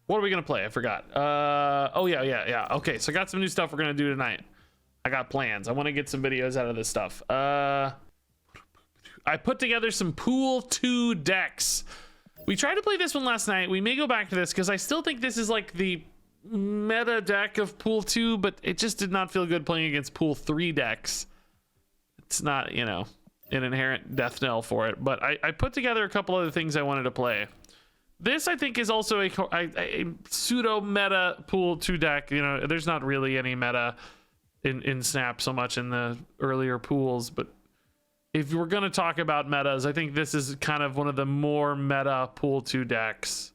What are we gonna play? I forgot. Oh yeah. Okay, so I got some new stuff we're gonna do tonight. I got plans. I want to get some videos out of this stuff. I put together some Pool 2 decks. We tried to play this one last night. We may go back to this because I still think this is like the meta deck of Pool 2, but it just did not feel good playing against Pool 3 decks. It's not, you know, an inherent death knell for it, but I put together a couple other things I wanted to play. This, I think, is also a pseudo meta Pool 2 deck. You know, there's not really any meta in Snap so much in the earlier pools, but if we're going to talk about metas, I think this is kind of one of the more meta Pool 2 decks.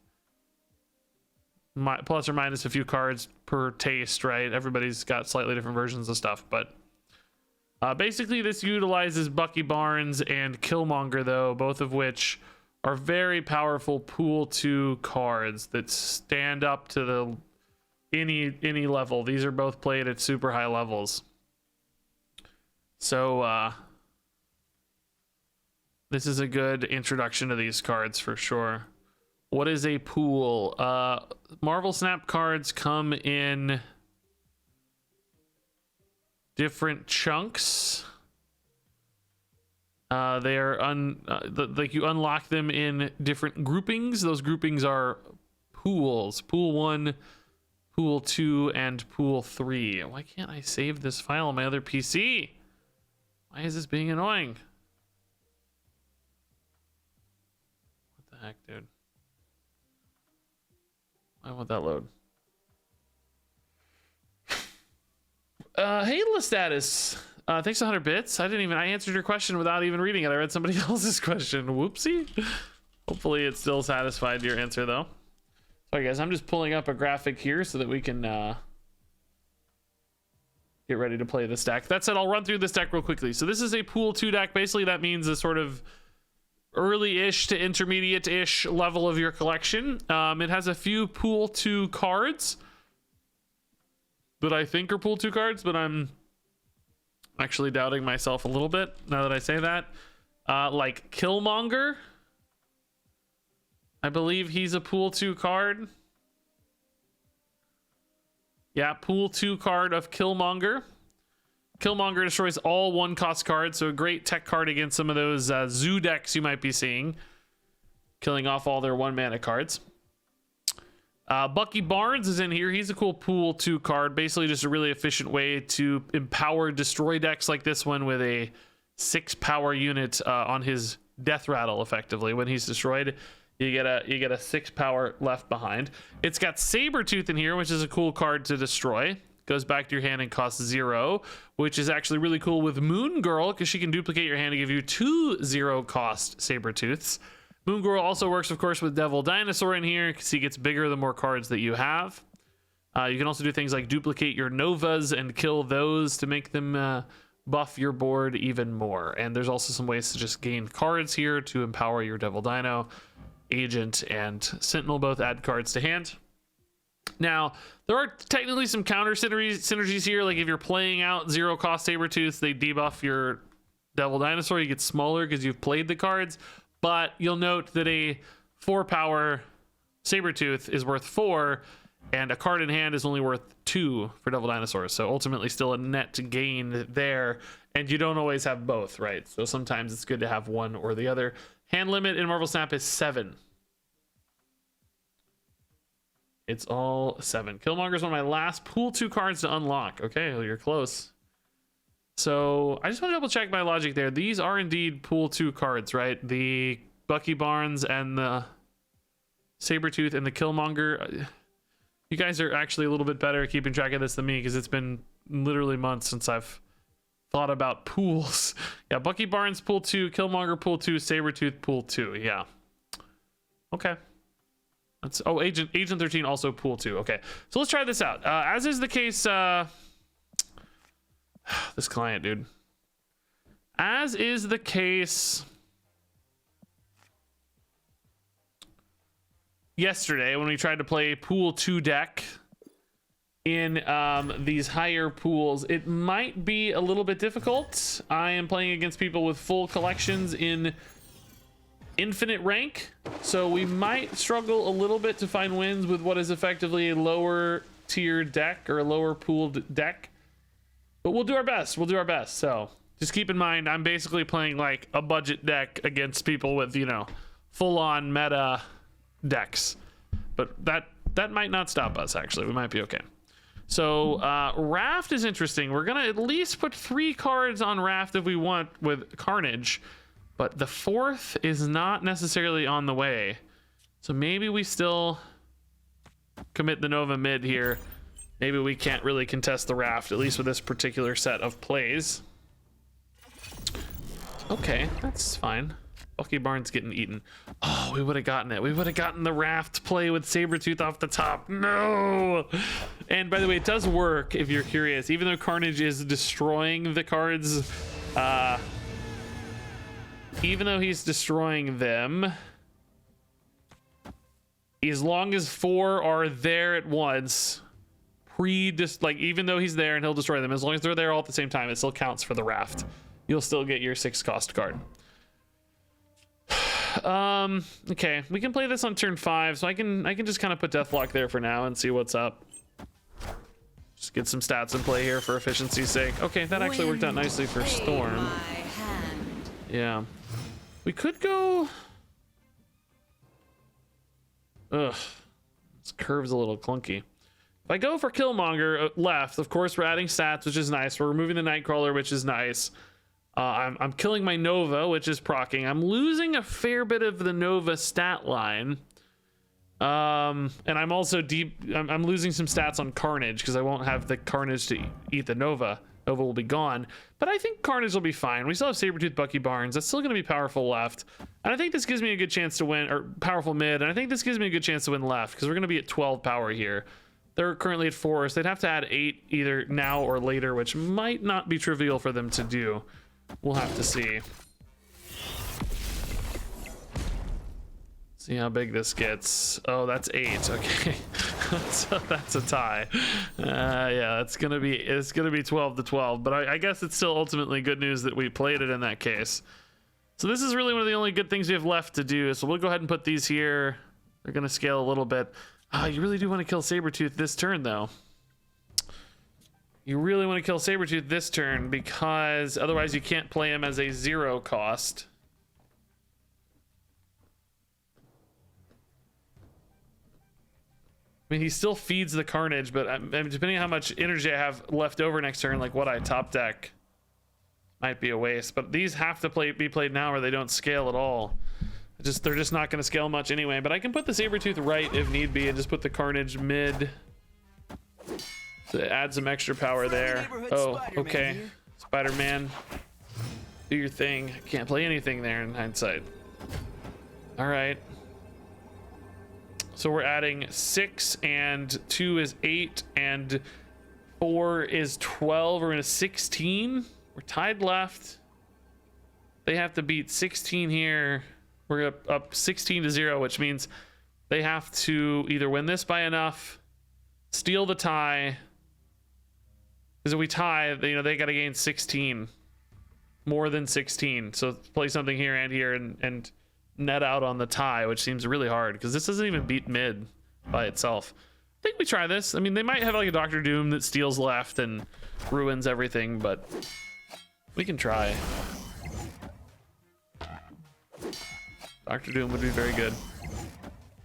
Plus or minus a few cards per taste, right? Everybody's got slightly different versions of stuff, but basically this utilizes Bucky Barnes and Killmonger, though, both of which are very powerful Pool 2 cards that stand up to the any level. These are both played at super high levels. So this is a good introduction to these cards for sure. What is a pool? Marvel Snap cards come in different chunks. They are like you unlock them in different groupings. Those groupings are pools: Pool 1, Pool 2, and Pool 3. Why can't I save this file on my other PC? Why is this being annoying? What the heck, dude? Why won't that load? Hey, Status. Thanks 100 bits. I answered your question without even reading it. I read somebody else's question. Whoopsie. Hopefully it still satisfied your answer though. Sorry guys, I'm just pulling up a graphic here so that we can get ready to play this deck. That said, I'll run through this deck real quickly. So this is a Pool 2 deck. Basically that means a sort of early-ish to intermediate-ish level of your collection. It has a few Pool 2 cards that I think are Pool 2 cards, but I'm actually doubting myself a little bit now that I say that. Like Killmonger, I believe he's a Pool 2 card. Yeah, Pool 2 card of Killmonger. Killmonger destroys all 1-cost cards, so a great tech card against some of those zoo decks you might be seeing, killing off all their 1-mana cards. Bucky Barnes is in here. He's a cool Pool 2 card. Basically just a really efficient way to empower destroy decks like this one with a 6-power unit on his death rattle. Effectively, when he's destroyed, you get a 6-power left behind. It's got Sabretooth in here, which is a cool card to destroy. Goes back to your hand and costs 0, which is actually really cool with Moon Girl because she can duplicate your hand to give you 2 0-cost Sabretooths. Moon Girl also works, of course, with Devil Dinosaur in here because he gets bigger the more cards that you have. You can also do things like duplicate your Novas and kill those to make them buff your board even more. And there's also some ways to just gain cards here to empower your Devil Dino. Agent and Sentinel both add cards to hand. Now, there are technically some counter synergies here. Like if you're playing out 0-cost Sabretooth, they debuff your Devil Dinosaur. You get smaller because you've played the cards. But you'll note that a 4-power Sabretooth is worth 4, and a card in hand is only worth 2 for Devil Dinosaur. So ultimately still a net gain there, and you don't always have both, right? So sometimes it's good to have one or the other. Hand limit in Marvel Snap is 7. It's all 7. Killmonger is one of my last Pool 2 cards to unlock. Okay, well, you're close. So I just want to double check my logic there. These are indeed Pool 2 cards, right? The Bucky Barnes and the Sabretooth and the Killmonger. You guys are actually a little bit better at keeping track of this than me because it's been literally months since I've thought about pools. Yeah, Bucky Barnes Pool 2, Killmonger Pool 2, Sabretooth Pool 2. Yeah. Okay. That's, oh, Agent 13 also Pool 2. Okay. So let's try this out. As is the case, this client, dude. As is the case yesterday when we tried to play Pool 2 deck in these higher pools, it might be a little bit difficult. I am playing against people with full collections in infinite rank, so we might struggle a little bit to find wins with what is effectively a lower tier deck or a lower pooled deck, but we'll do our best. We'll do our best. So just keep in mind, I'm basically playing like a budget deck against people with, you know, full-on meta decks, but that might not stop us. Actually, we might be okay. So Raft is interesting. We're gonna at least put 3 cards on Raft if we want with Carnage, but the 4th is not necessarily on the way. So maybe we still commit the Nova mid here. Maybe we can't really contest the Raft, at least with this particular set of plays. Okay, that's fine. Bucky Barnes getting eaten. Oh, we would have gotten it. We would have gotten the Raft play with Sabretooth off the top. No! And by the way, it does work if you're curious. Even though Carnage is destroying the cards, even though he's destroying them, as long as 4 are there at once, like even though he's there and he'll destroy them, as long as they're there all at the same time, it still counts for the Raft. You'll still get your 6 cost card. Okay, we can play this on turn 5, so I can just kind of put Deathlock there for now and see what's up. Just get some stats in play here for efficiency's sake. Okay, that actually worked out nicely for Storm. Yeah, we could go. Ugh, this curve's a little clunky. If I go for Killmonger left, of course we're adding stats, which is nice. We're removing the Nightcrawler, which is nice. I'm killing my Nova, which is proccing. I'm losing a fair bit of the Nova stat line. And I'm also I'm losing some stats on Carnage because I won't have the Carnage to eat the Nova. Nova will be gone. But I think Carnage will be fine. We still have Sabretooth, Bucky Barnes. That's still going to be powerful left. And I think this gives me a good chance to win, or powerful mid. And I think this gives me a good chance to win left because we're going to be at 12 power here. They're currently at 4, so they'd have to add 8 either now or later, which might not be trivial for them to do. We'll have to see. See how big this gets. Oh, that's 8. Okay, so that's a tie. Yeah, it's gonna be 12 to 12. But I guess it's still ultimately good news that we played it in that case. So this is really one of the only good things we have left to do. So we'll go ahead and put these here. They're gonna scale a little bit. You really do want to kill Sabretooth this turn, though. You really want to kill Sabretooth this turn because otherwise you can't play him as a 0 cost. I mean, he still feeds the Carnage, but depending on how much energy I have left over next turn, like what I top deck, might be a waste. But these have to be played now or they don't scale at all. They're just not going to scale much anyway. But I can put the Sabretooth right if need be and just put the Carnage mid to add some extra power there. Oh, okay. Spider-Man, do your thing. I can't play anything there in hindsight. All right. So we're adding 6 and 2 is 8 and 4 is 12. We're in a 16. We're tied left. They have to beat 16 here. We're up 16 to 0, which means they have to either win this by enough, steal the tie. Because if we tie, they got to gain 16, more than 16. So play something here and here and net out on the tie, which seems really hard because this doesn't even beat mid by itself. I think we try this. I mean, they might have like a Dr. Doom that steals left and ruins everything, but we can try. Dr. Doom would be very good.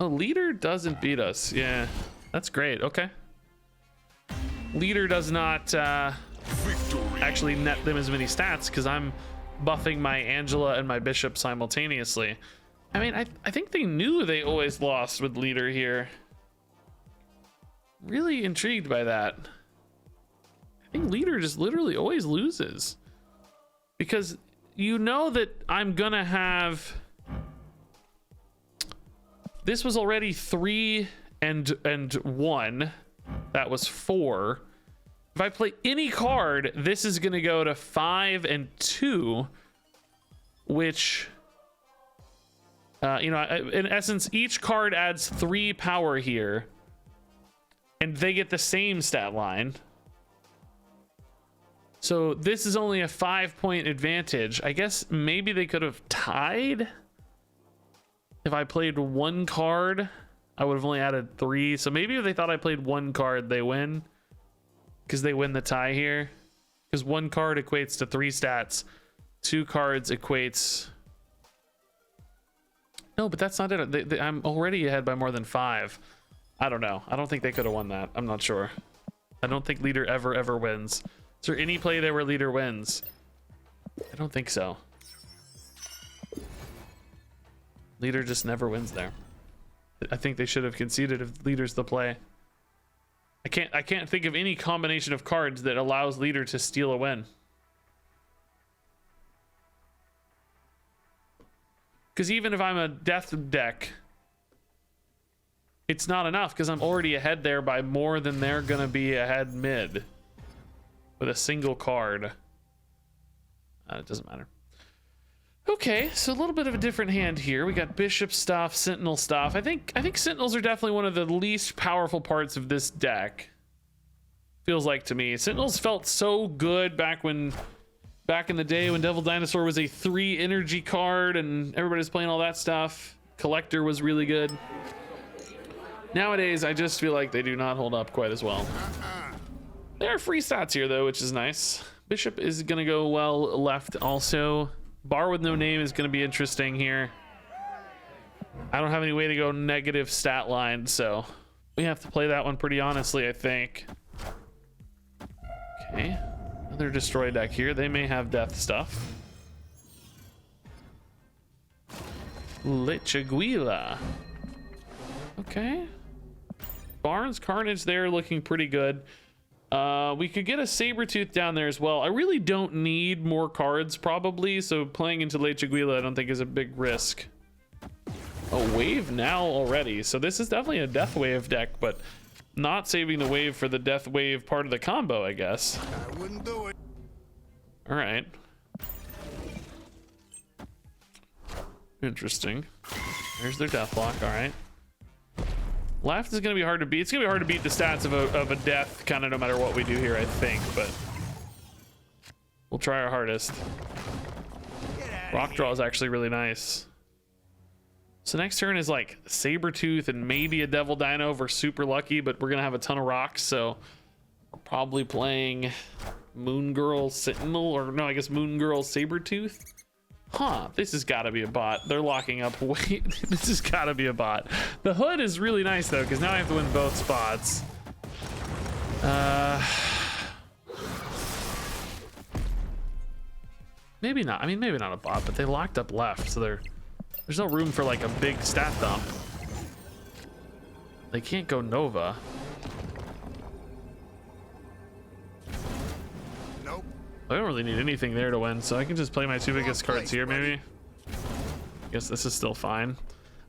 Oh, Leader doesn't beat us. Yeah, that's great. Okay. Leader does not actually net them as many stats because I'm buffing my Angela and my Bishop simultaneously. I mean, I think they knew they always lost with Leader here. Really intrigued by that. I think Leader just literally always loses. Because you know that I'm gonna have... This was already 3 and 1. That was 4. If I play any card, this is gonna go to 5 and 2, which, in essence, each card adds 3 power here, and they get the same stat line. So this is only a 5-point advantage. I guess maybe they could have tied. If I played one card, I would have only added 3. So maybe if they thought I played one card, they win. Because they win the tie here. Because one card equates to 3 stats. 2 cards equates... No, but that's not it. I'm already ahead by more than 5. I don't know. I don't think they could have won that. I'm not sure. I don't think leader ever wins. Is there any play there where leader wins? I don't think so. Leader just never wins there. I think they should have conceded if leader's the play. I can't think of any combination of cards that allows leader to steal a win. Because even if I'm a death deck, it's not enough because I'm already ahead there by more than they're gonna be ahead mid with a single card. It doesn't matter. Okay, so a little bit of a different hand here. We got bishop stuff, sentinel stuff. I think sentinels are definitely one of the least powerful parts of this deck. Feels like to me. Sentinels felt so good back in the day when Devil Dinosaur was a 3 energy card and everybody was playing all that stuff. Collector was really good. Nowadays, I just feel like they do not hold up quite as well. There are free stats here though, which is nice. Bishop is gonna go well left also. Bar with no name is going to be interesting here. I don't have any way to go negative stat line, so we have to play that one pretty honestly, I think. Okay, another destroy deck here. They may have death stuff. Lichaguila. Okay. Barnes Carnage there looking pretty good. We could get a Sabretooth down there as well. I really don't need more cards probably, so playing into Lichaguila I don't think is a big risk. A wave now already, so this is definitely a death wave deck, but not saving the wave for the death wave part of the combo, I guess. I wouldn't do it. All right. Interesting. There's their death block. All right. Left is going to be hard to beat. It's going to be hard to beat the stats of a death kind of no matter what we do here, I think, but we'll try our hardest. Rock draw is actually really nice. So next turn is like Sabretooth and maybe a Devil Dino if we're super lucky, but we're going to have a ton of rocks, so we're probably playing Moon Girl Sentinel, or no, I guess Moon Girl Sabretooth. Huh, this has got to be a bot. They're locking up. Wait, this has got to be a bot. The hood is really nice though, because now I have to win both spots. Maybe not. I mean, maybe not a bot, but they locked up left, so there's no room for like a big stat dump. They can't go Nova. Nope. I don't really need anything there to win, so I can just play my 2 biggest cards here, maybe. I guess this is still fine.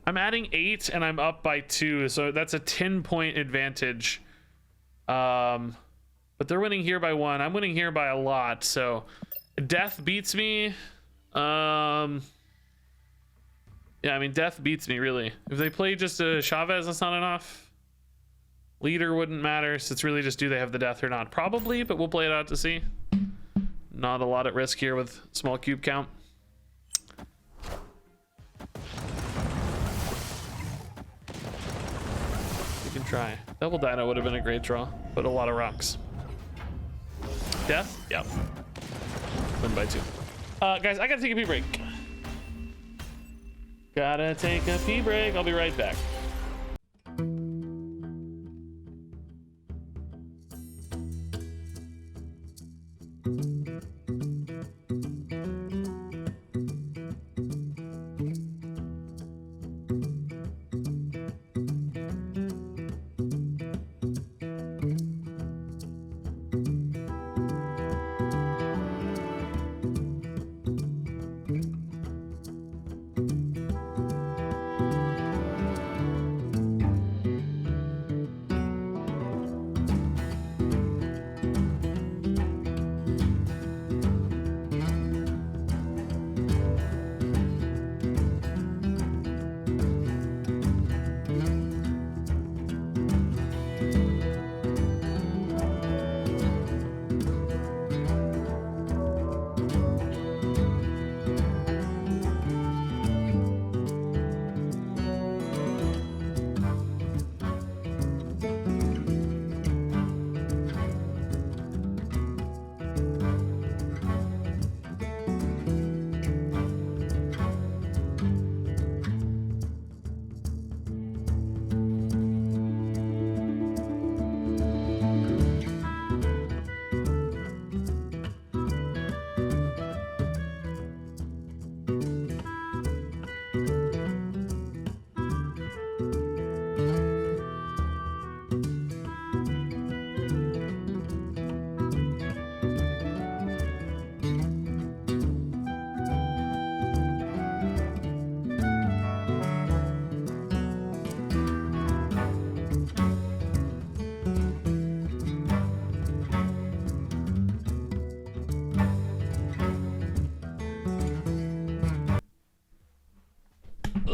I'm adding 8 and I'm up by 2, so that's a 10-point advantage. But they're winning here by 1. I'm winning here by a lot, so death beats me. Yeah, I mean, death beats me, really. If they play just a Chavez, that's not enough. Leader wouldn't matter, so it's really just do they have the death or not. Probably, but we'll play it out to see. Not a lot at risk here with small cube count. You can try. Double Dino would have been a great draw, but a lot of rocks. Death? Yep. Win by 2. Guys, I gotta take a pee break. Gotta take a pee break. I'll be right back.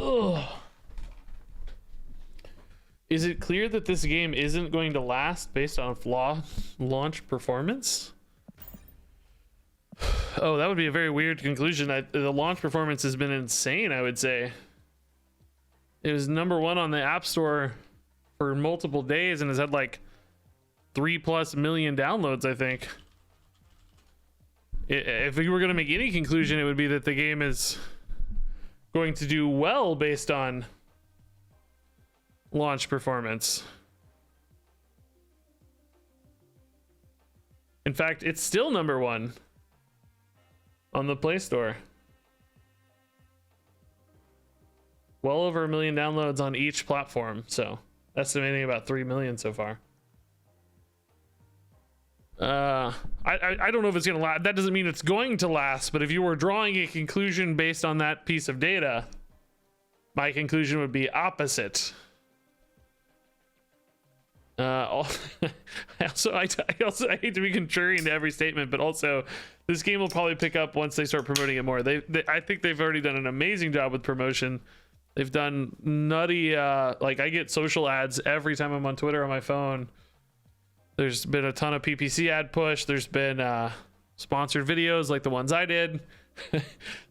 Ugh. Is it clear that this game isn't going to last based on launch performance? Oh, that would be a very weird conclusion. The launch performance has been insane, I would say. It was #1 on the App Store for multiple days and has had like 3+ million downloads, I think. If we were going to make any conclusion, it would be that the game is going to do well based on launch performance. In fact, it's still #1 on the Play Store. Well over 1 million downloads on each platform, so estimating about 3 million so far. I don't know if it's gonna last. That doesn't mean it's going to last, but if you were drawing a conclusion based on that piece of data, my conclusion would be opposite. I also hate to be contrarian to every statement, but also this game will probably pick up once they start promoting it more. I think they've already done an amazing job with promotion. They've done nutty, like I get social ads every time I'm on Twitter on my phone. There's been a ton of PPC ad push. There's been sponsored videos like the ones I did.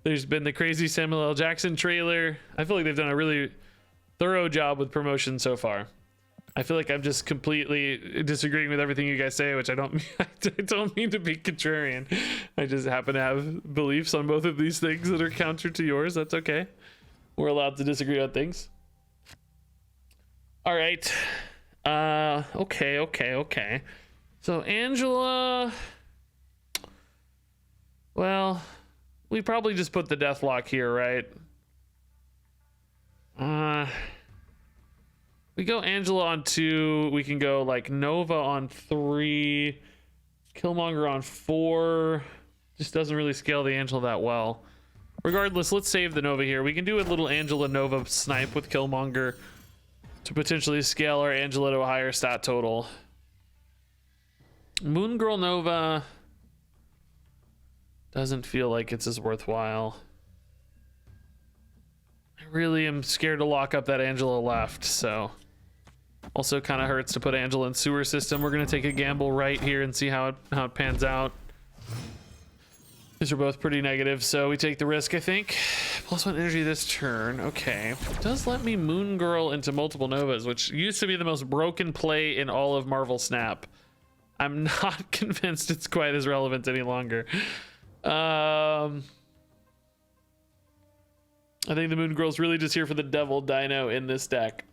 There's been the crazy Samuel L. Jackson trailer. I feel like they've done a really thorough job with promotion so far. I feel like I'm just completely disagreeing with everything you guys say, which I don't mean to be contrarian. I just happen to have beliefs on both of these things that are counter to yours. That's okay. We're allowed to disagree on things. All right. Okay. So Angela, well, we probably just put the deathlock here, right? We go Angela on 2. We can go like Nova on 3. Killmonger on 4. Just doesn't really scale the Angela that well. Regardless, let's save the Nova here. We can do a little Angela Nova snipe with Killmonger to potentially scale our Angela to a higher stat total. Moon Girl Nova doesn't feel like it's as worthwhile. I really am scared to lock up that Angela left, so also kind of hurts to put Angela in sewer system. We're gonna take a gamble right here and see how it pans out. These are both pretty negative, so we take the risk, I think. +1 energy this turn. Okay. It does let me Moon Girl into multiple Novas, which used to be the most broken play in all of Marvel Snap. I'm not convinced it's quite as relevant any longer. I think the Moon Girl's really just here for the Devil Dino in this deck.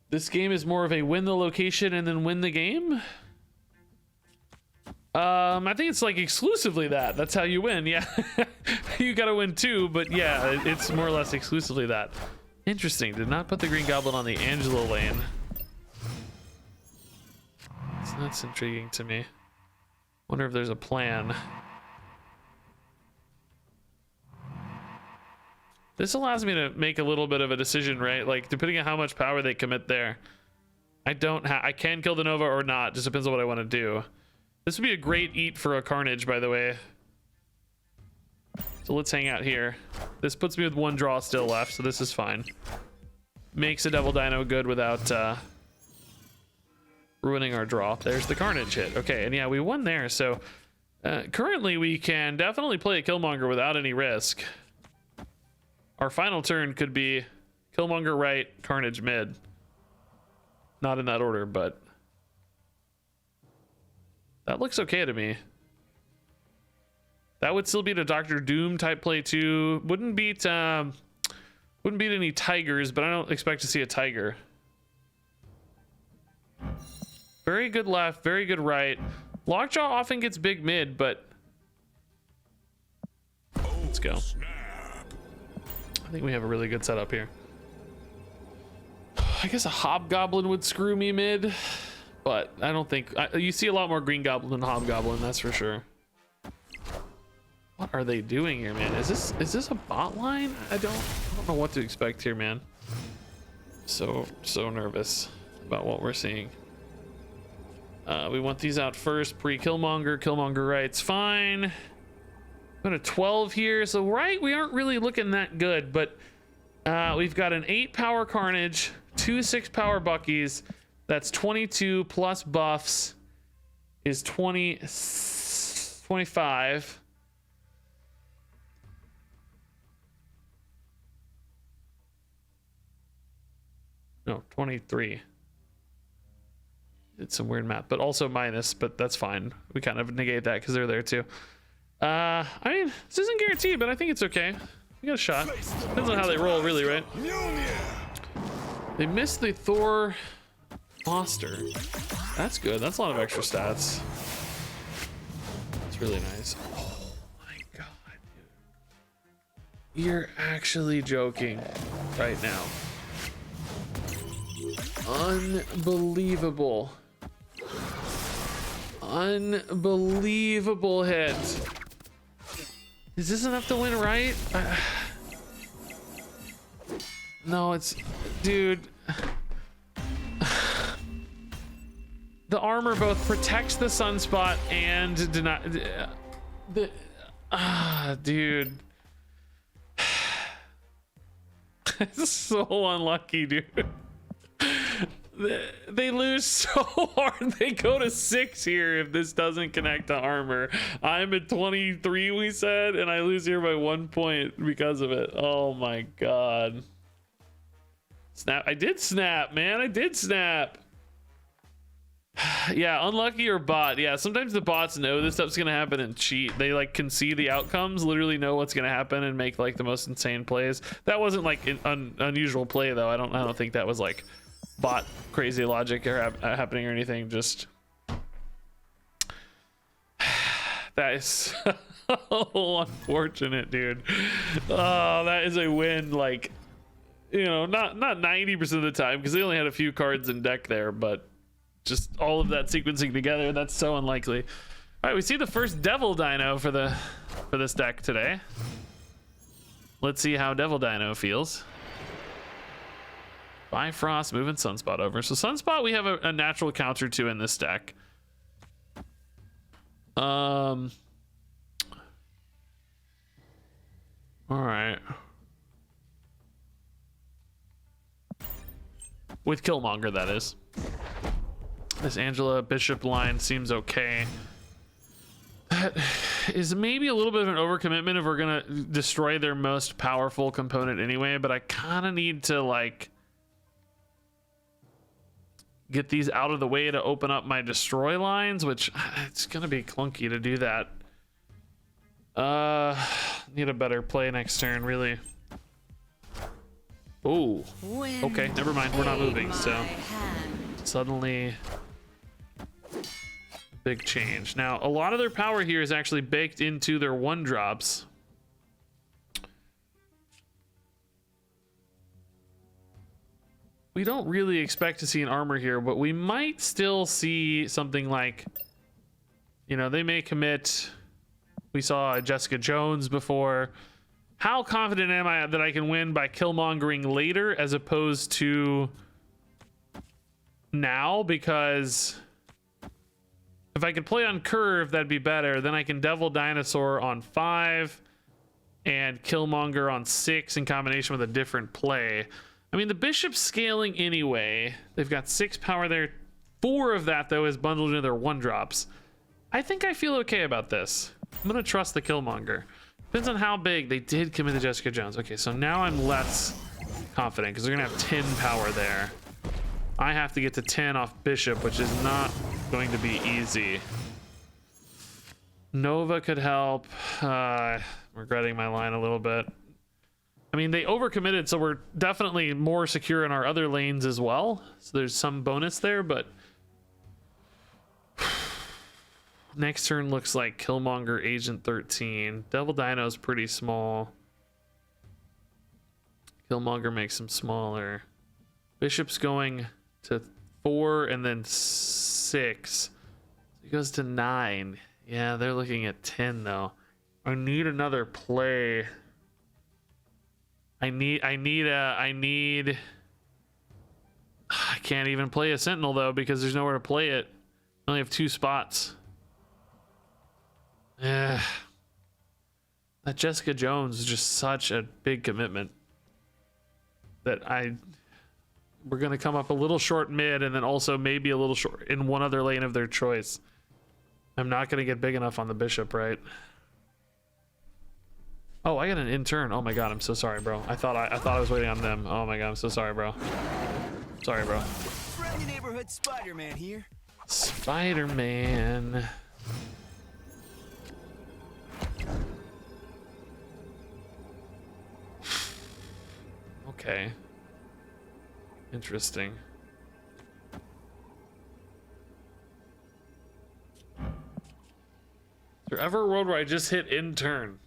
This game is more of a win the location and then win the game. I think it's like exclusively that. That's how you win. Yeah, you gotta win too, but yeah, it's more or less exclusively that. Interesting. Did not put the Green Goblin on the Angela lane. So that's intriguing to me. Wonder if there's a plan. This allows me to make a little bit of a decision, right? Like depending on how much power they commit there. I can kill the Nova or not. Just depends on what I want to do. This would be a great eat for a Carnage, by the way. So let's hang out here. This puts me with 1 draw still left, so this is fine. Makes a Devil Dino good without ruining our draw. There's the Carnage hit. Okay, and yeah, we won there. So currently we can definitely play a Killmonger without any risk. Our final turn could be Killmonger right, Carnage mid. Not in that order, but that looks okay to me. That would still beat a Doctor Doom type play too. Wouldn't beat any Tigers, but I don't expect to see a Tiger. Very good left, very good right. Lockjaw often gets big mid, but let's go. I think we have a really good setup here. I guess a Hobgoblin would screw me mid, but I don't think you see a lot more Green Goblin than Hobgoblin, that's for sure. What are they doing here, man? Is this a bot line? I don't know what to expect here, man. So nervous about what we're seeing. We want these out first. Pre-Killmonger. Killmonger right's fine. Go to 12 here. So, right, we aren't really looking that good, but we've got an 8 power Carnage, 2 6 power Buckies. That's 22 plus buffs is 25. No, 23. It's some weird math, but also minus, but that's fine. We kind of negate that because they're there too. I mean, this isn't guaranteed, but I think it's okay. We got a shot. Depends on how they roll, really, right? They missed the Thor Foster. That's good. That's a lot of extra stats. It's really nice. Oh my god, dude. You're actually joking right now. Unbelievable. Unbelievable hit. Is this enough to win, right? No, it's... Dude. The armor both protects the sunspot and deny... Dude. It's so unlucky, dude. They lose so hard. They go to 6 here if this doesn't connect to armor. I'm at 23, we said, and I lose here by 1 point because of it. Oh my god. Snap. I did snap, man. I did snap. Yeah, unlucky or bot. Yeah, sometimes the bots know this stuff's gonna happen and cheat. They like can see the outcomes, literally know what's gonna happen and make like the most insane plays. That wasn't like an unusual play though. I don't think that was like bot crazy logic or happening or anything. Just that is so unfortunate, dude. Oh, that is a win, like, you know, not 90% of the time because they only had a few cards in deck there, but just all of that sequencing together, that's so unlikely. All right, we see the first Devil Dino for this deck today. Let's see how Devil Dino feels. Bifrost moving Sunspot over. So Sunspot we have a natural counter to in this deck. All right. With Killmonger, that is. This Angela Bishop line seems okay. That is maybe a little bit of an overcommitment if we're gonna destroy their most powerful component anyway, but I kind of need to like get these out of the way to open up my destroy lines, which it's gonna be clunky to do that. Need a better play next turn, really. Oh, okay, never mind, we're not moving, so suddenly big change. Now a lot of their power here is actually baked into their 1-drops. We don't really expect to see an armor here, but we might still see something like, you know, they may commit. We saw Jessica Jones before. How confident am I that I can win by Killmongering later as opposed to now? Because if I could play on curve, that'd be better. Then I can Devil Dinosaur on 5 and Killmonger on 6 in combination with a different play. I mean, the Bishop's scaling anyway. They've got 6 power there. 4 of that, though, is bundled into their 1-drops. I think I feel okay about this. I'm going to trust the Killmonger. Depends on how big. They did commit to Jessica Jones. Okay, so now I'm less confident because they're going to have 10 power there. I have to get to 10 off Bishop, which is not going to be easy. Nova could help. Regretting my line a little bit. I mean, they overcommitted, so we're definitely more secure in our other lanes as well. So there's some bonus there, but next turn looks like Killmonger, Agent 13. Devil Dino's pretty small. Killmonger makes him smaller. Bishop's going to 4 and then 6. He goes to 9. Yeah, they're looking at 10 though. I need another play. I can't even play a Sentinel though because there's nowhere to play it. I only have 2 spots. Yeah. That Jessica Jones is just such a big commitment that we're gonna come up a little short mid, and then also maybe a little short in one other lane of their choice. I'm not gonna get big enough on the bishop, right? Oh, I got an intern. Oh my god, I'm so sorry, bro. I thought I was waiting on them. Oh my god, I'm so sorry, bro. Sorry, bro. Friendly neighborhood Spider-Man here. Spider-Man. Okay. Interesting. Is there ever a world where I just hit intern?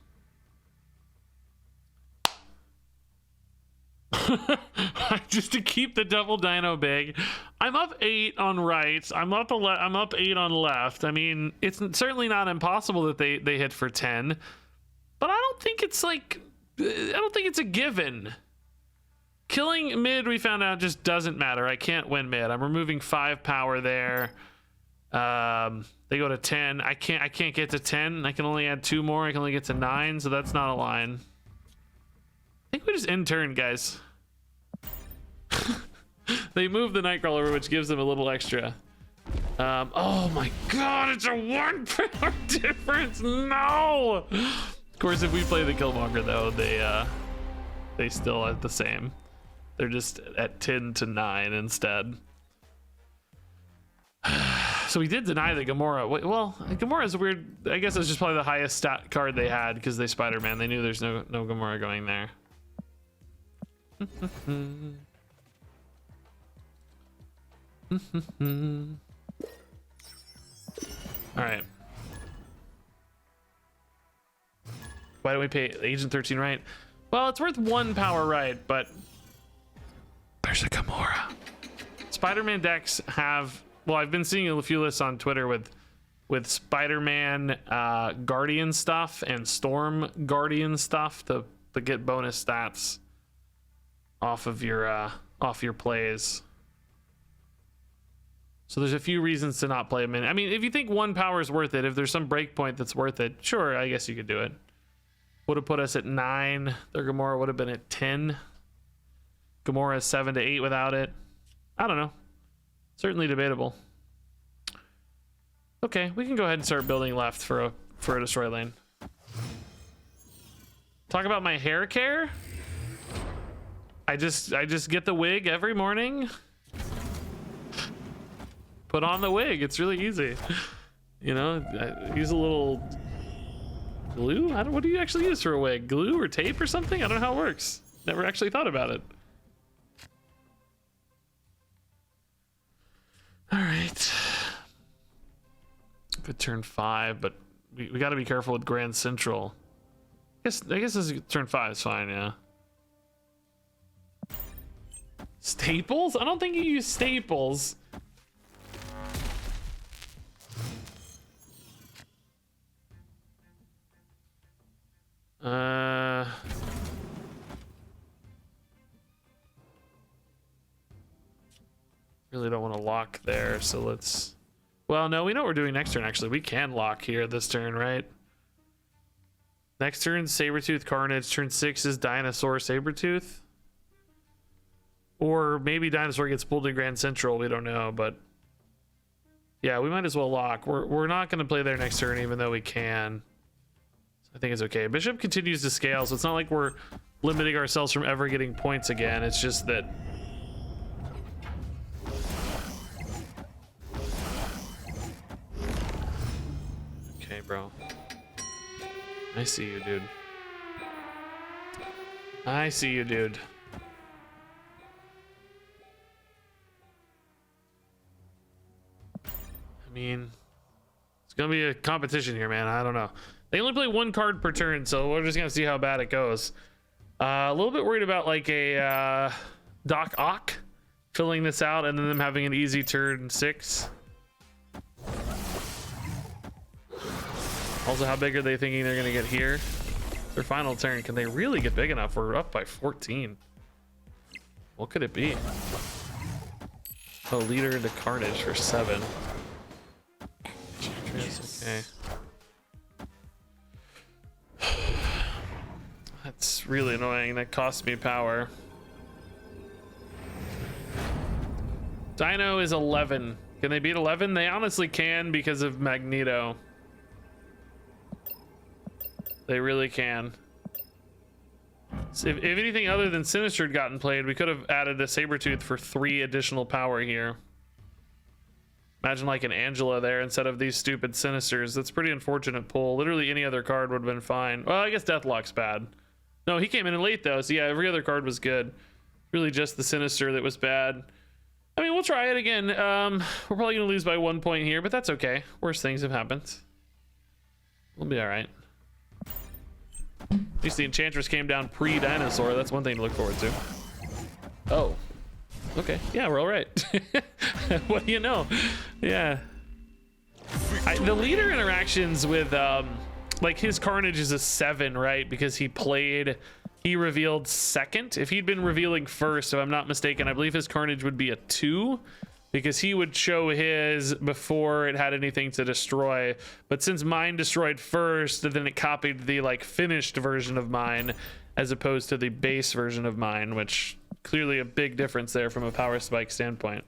Just to keep the double dino big. I'm up 8 on right. I'm up 8 on left. I mean, it's certainly not impossible that they hit for 10, but I don't think it's like, I don't think it's a given. Killing mid, we found out, just doesn't matter. I can't win mid. I'm removing 5 power there. They go to 10. I can't get to 10. I can only add 2 more. I can only get to 9, so that's not a line. I think we just intern, guys. They move the Nightcrawler, which gives them a little extra. Oh my god, it's a 1 power difference. No. Of course, if we play the Killmonger, though, they still at the same. They're just at 10 to 9 instead. So we did deny the Gamora. Well, Gamora's weird. I guess it's just probably the highest stat card they had because they Spider-Man. They knew there's no Gamora going there. All right. Why don't we pay Agent 13 right? Well, it's worth 1 power right, but there's a Gamora. Spider-Man decks have, well, I've been seeing a few lists on Twitter with Spider-Man Guardian stuff and Storm Guardian stuff to get bonus stats off your plays. So there's a few reasons to not play him in. I mean, if you think 1 power is worth it, if there's some breakpoint that's worth it, sure, I guess you could do it. Would have put us at 9. Their Gamora would have been at 10. Gamora is 7 to 8 without it. I don't know. Certainly debatable. Okay, we can go ahead and start building left for a destroy lane. Talk about my hair care. I just get the wig every morning. Put on the wig. It's really easy. You know, I use a little glue. What do you actually use for a wig? Glue or tape or something? I don't know how it works. Never actually thought about it. All right. Good turn 5, but we got to be careful with Grand Central. I guess this turn 5 is fine. Yeah. Staples? I don't think you use staples. Really don't want to lock there, so let's... Well, no, we know what we're doing next turn, actually. We can lock here this turn, right? Next turn, Sabretooth Carnage. Turn 6 is Dinosaur Sabretooth. Or maybe Dinosaur gets pulled to Grand Central. We don't know, but... Yeah, we might as well lock. We're not going to play there next turn, even though we can. I think it's okay. Bishop continues to scale, so it's not like we're limiting ourselves from ever getting points again. It's just that... Okay, bro. I see you, dude. I see you, dude. I mean, it's gonna be a competition here, man. I don't know. They only play 1 card per turn, so we're just gonna see how bad it goes. A little bit worried about like a Doc Ock filling this out and then them having an easy turn 6. Also, how big are they thinking they're gonna get here? Their final turn, can they really get big enough? We're up by 14. What could it be? Oh, leader into Carnage for 7. Okay. really annoying. That costs me power. Dino is 11. Can they beat 11? They honestly can because of Magneto. They really can. So if anything other than Sinister had gotten played, we could have added a Sabretooth for 3 additional power here. Imagine like an Angela there instead of these stupid Sinisters. That's pretty unfortunate pull. Literally any other card would have been fine. Well, I guess Deathlock's bad. No, he came in late though, so yeah, every other card was good. Really just the Sinister that was bad. I mean, we'll try it again. We're probably gonna lose by 1 point here, but that's okay. Worse things have happened. We'll be all right. At least the Enchantress came down pre-Dinosaur. That's one thing to look forward to. Oh, okay. Yeah, we're all right. What do you know? Yeah. The leader interactions with, like his Carnage is a 7, right? Because he revealed second. If he'd been revealing first, if I'm not mistaken, I believe his Carnage would be a 2 because he would show his before it had anything to destroy. But since mine destroyed first, then it copied the like finished version of mine as opposed to the base version of mine, which clearly a big difference there from a power spike standpoint.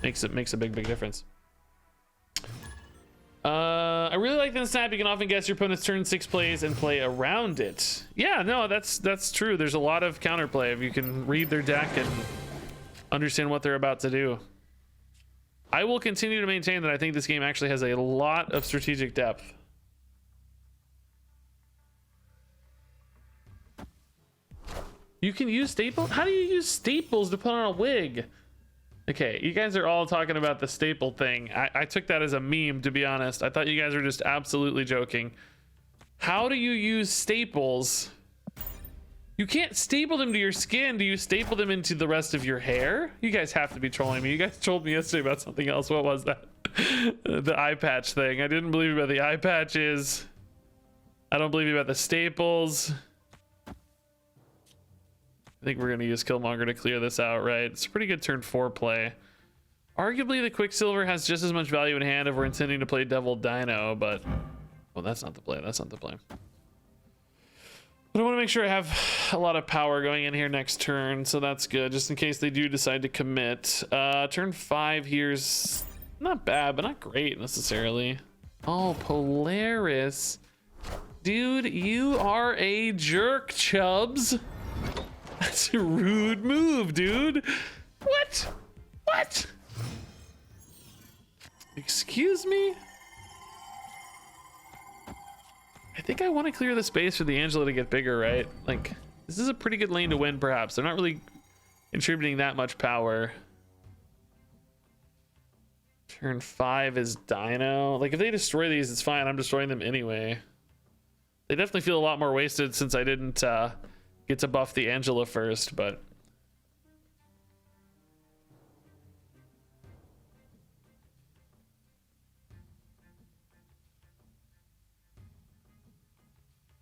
Makes a big difference. I really like the snap. You can often guess your opponent's turn 6 plays and play around it. Yeah, no, that's true. There's a lot of counterplay if you can read their deck and understand what they're about to do. I will continue to maintain that I think this game actually has a lot of strategic depth. You can use staples? How do you use staples to put on a wig? Okay, you guys are all talking about the staple thing. I took that as a meme, to be honest. I thought you guys were just absolutely joking. How do you use staples? You can't staple them to your skin. Do you staple them into the rest of your hair? You guys have to be trolling me. You guys told me yesterday about something else. What was that? The eye patch thing. I didn't believe you about the eye patches. I don't believe you about the staples. I think we're going to use Killmonger to clear this out, right? It's a pretty good turn 4 play. Arguably, the Quicksilver has just as much value in hand if we're intending to play Devil Dino, but... well, that's not the play. That's not the play. But I want to make sure I have a lot of power going in here next turn, so that's good, just in case they do decide to commit. Turn 5 here's not bad, but not great necessarily. Oh, Polaris. Dude, you are a jerk, Chubbs. That's a rude move, dude. What? What? Excuse me? I think I want to clear the space for the Angela to get bigger, right? Like, this is a pretty good lane to win, perhaps. They're not really contributing that much power. Turn 5 is Dino. Like, if they destroy these, it's fine. I'm destroying them anyway. They definitely feel a lot more wasted since I didn't get to buff the Angela first, but...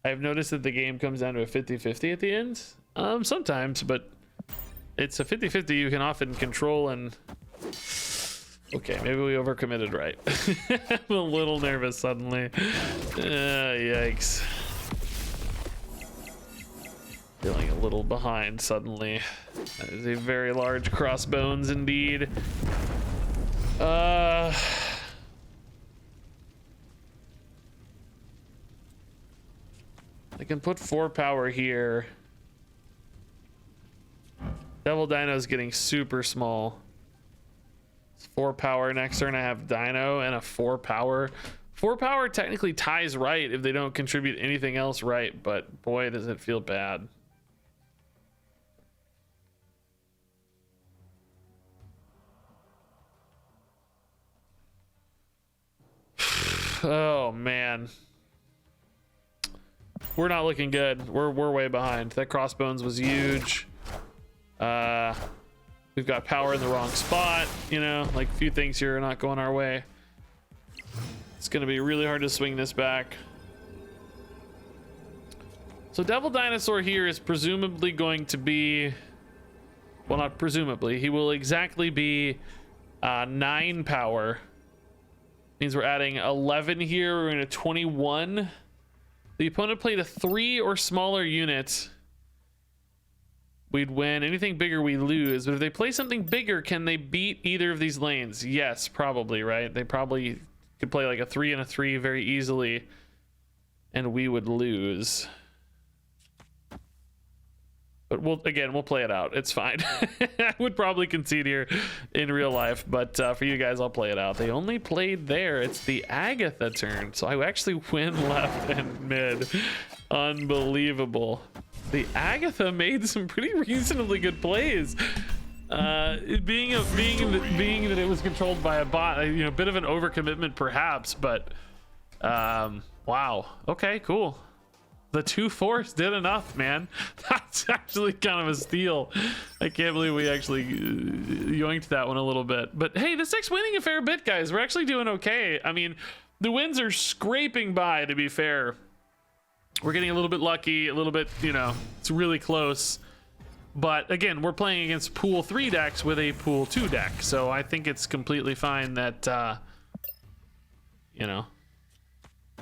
I've noticed that the game comes down to a 50-50 at the end. Sometimes, but it's a 50-50 you can often control and... Okay, maybe we overcommitted, right? I'm a little nervous suddenly. Yikes. Feeling a little behind suddenly. That is a very large crossbones indeed. I can put 4 power here. Devil Dino's getting super small. It's 4 power. Next turn I have Dino and a 4 power. 4 power technically ties right if they don't contribute anything else right, but boy, does it feel bad. Oh man. We're not looking good. We're way behind. That crossbones was huge. We've got power in the wrong spot, you know, like a few things here are not going our way. It's gonna be really hard to swing this back. So Devil Dinosaur here is presumably going to be, well, not presumably, he will exactly be 9 power. Means we're adding 11 here. We're going to 21. The opponent played a 3 or smaller unit. we'd win. Anything bigger, we lose. But if they play something bigger, can they beat either of these lanes? Yes, probably, right? They probably could play like a 3 and a 3 very easily, and we would lose. But we'll play it out. It's fine. I would probably concede here in real life, but for you guys, I'll play it out. They only played there. It's the Agatha turn, so I actually win left and mid. Unbelievable. The Agatha made some pretty reasonably good plays. Being that it was controlled by a bot, a bit of an overcommitment perhaps, but wow. Okay, cool. The 2-force did enough, man. That's actually kind of a steal. I can't believe we actually yoinked that one a little bit. But hey, this deck's winning a fair bit, guys. We're actually doing okay. I mean, the wins are scraping by, to be fair. We're getting a little bit lucky, a little bit, it's really close. But again, we're playing against pool 3 decks with a pool 2 deck. So I think it's completely fine that,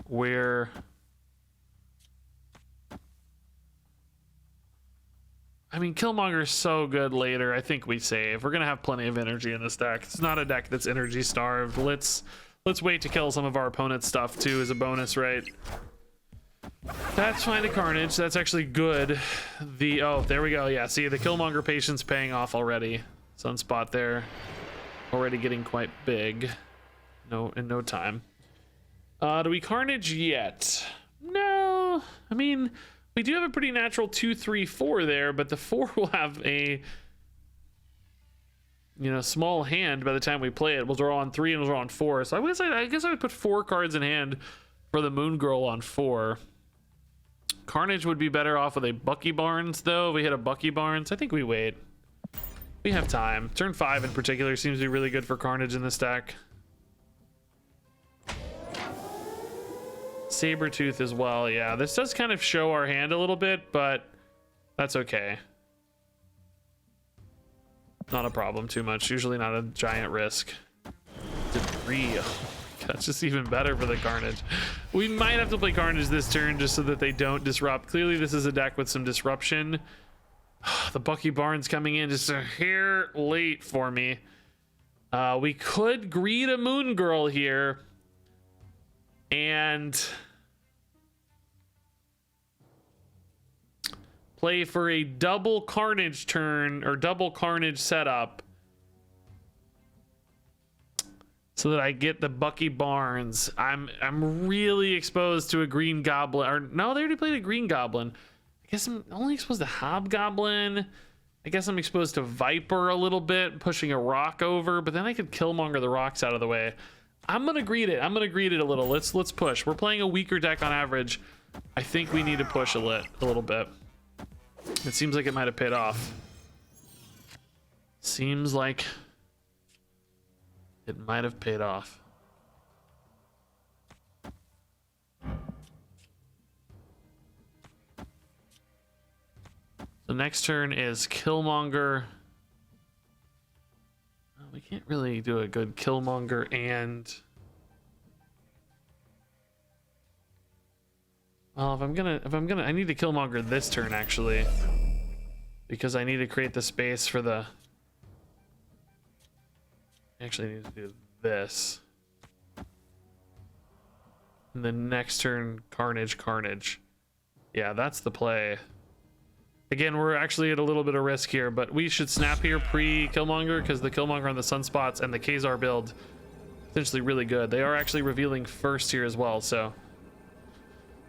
we're... I mean, Killmonger is so good later. I think we save. We're gonna have plenty of energy in this deck. It's not a deck that's energy starved. Let's wait to kill some of our opponent's stuff too as a bonus, right? That's fine to Carnage. That's actually good. Oh, there we go. Yeah, see the Killmonger patience paying off already. Sunspot there, already getting quite big. In no time. Do we Carnage yet? No. I mean, we do have a pretty natural 2-3-4 there, but the 4 will have a small hand by the time we play it. We'll draw on 3 and we'll draw on 4. So I guess I would put 4 cards in hand for the Moon Girl on 4. Carnage would be better off with a Bucky Barnes though. If we hit a Bucky Barnes, I think we wait. We have time. Turn 5 in particular seems to be really good for Carnage in this deck. Sabretooth as well. Yeah, this does kind of show our hand a little bit, but that's okay. Not a problem too much. Usually not a giant risk. Debris. Oh, that's just even better for the Carnage. We might have to play Carnage this turn just so that they don't disrupt. Clearly this is a deck with some disruption. The Bucky Barnes coming in just a hair late for me. We could greed a Moon Girl here and play for a double Carnage turn or double Carnage setup so that I get the Bucky Barnes. I'm really exposed to a Green Goblin, or no, they already played a Green Goblin. I guess I'm only exposed to Hobgoblin. I guess I'm exposed to Viper a little bit, pushing a rock over, but then I could Killmonger the rocks out of the way. I'm gonna greed it. I'm gonna greed it a little. Let's push. We're playing a weaker deck on average. I think we need to push a little bit. It seems like it might have paid off. Seems like it might have paid off. The next turn is Killmonger. We can't really do a good Killmonger and... Well, if I'm gonna, I need to Killmonger this turn actually, because I need to create the space for the... Actually, I need to do this. And then next turn, Carnage. Yeah, that's the play. Again, we're actually at a little bit of risk here, but we should snap here pre-Killmonger because the Killmonger on the Sunspots and the Kazar build essentially really good. They are actually revealing first here as well, so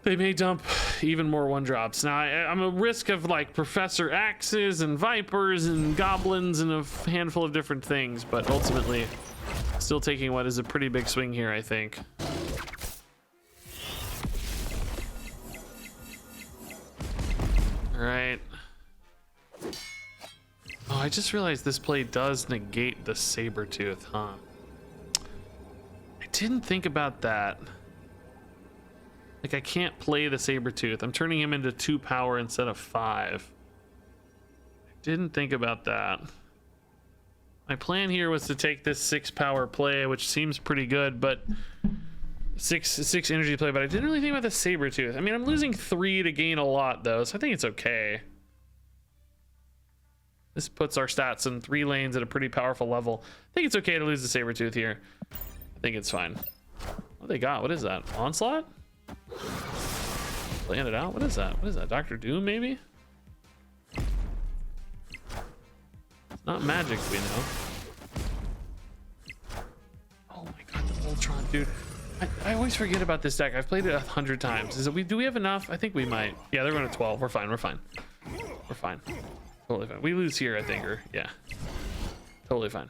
they may dump even more 1-drops. Now, I'm a risk of like Professor Axes and Vipers and Goblins and a handful of different things, but ultimately still taking what is a pretty big swing here, I think. All right. Oh, I just realized this play does negate the Sabretooth, huh? I didn't think about that. Like, I can't play the Sabretooth. I'm turning him into 2 power instead of 5. I didn't think about that. My plan here was to take this 6 power play, which seems pretty good, but six energy play, but I didn't really think about the Sabretooth. I mean, I'm losing 3 to gain a lot though, so I think it's okay. This puts our stats in 3 lanes at a pretty powerful level. I think it's okay to lose the Sabertooth here. I think it's fine. What they got? What is that? Onslaught? Playing it out? What is that? What is that? Dr. Doom, maybe? It's not magic, we know. Oh my god, the Voltron, dude. I always forget about this deck. I've played it 100 times. Do we have enough? I think we might. Yeah, they're going to 12. We're fine. We're fine. We're fine. Totally fine. We lose here, I think, or yeah. Totally fine.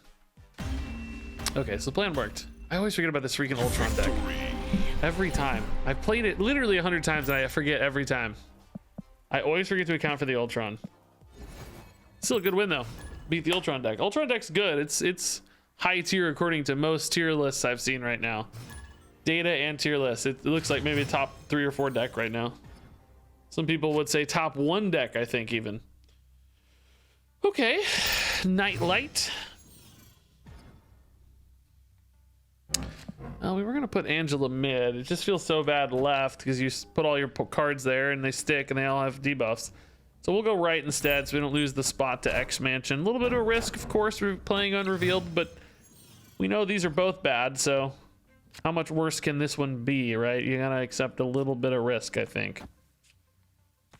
Okay, so the plan worked. I always forget about this freaking Ultron deck. Every time. I've played it literally 100 times and I forget every time. I always forget to account for the Ultron. Still a good win though. Beat the Ultron deck. Ultron deck's good. It's high tier according to most tier lists I've seen right now. Data and tier lists. It looks like maybe top 3 or 4 deck right now. Some people would say top 1 deck, I think even. Okay. Nightlight. We were gonna put Angela mid. It just feels so bad left because you put all your cards there and they stick and they all have debuffs. So we'll go right instead so we don't lose the spot to X Mansion. A little bit of a risk, of course, we're playing unrevealed, but we know these are both bad, so how much worse can this one be, right? You gotta accept a little bit of risk, I think.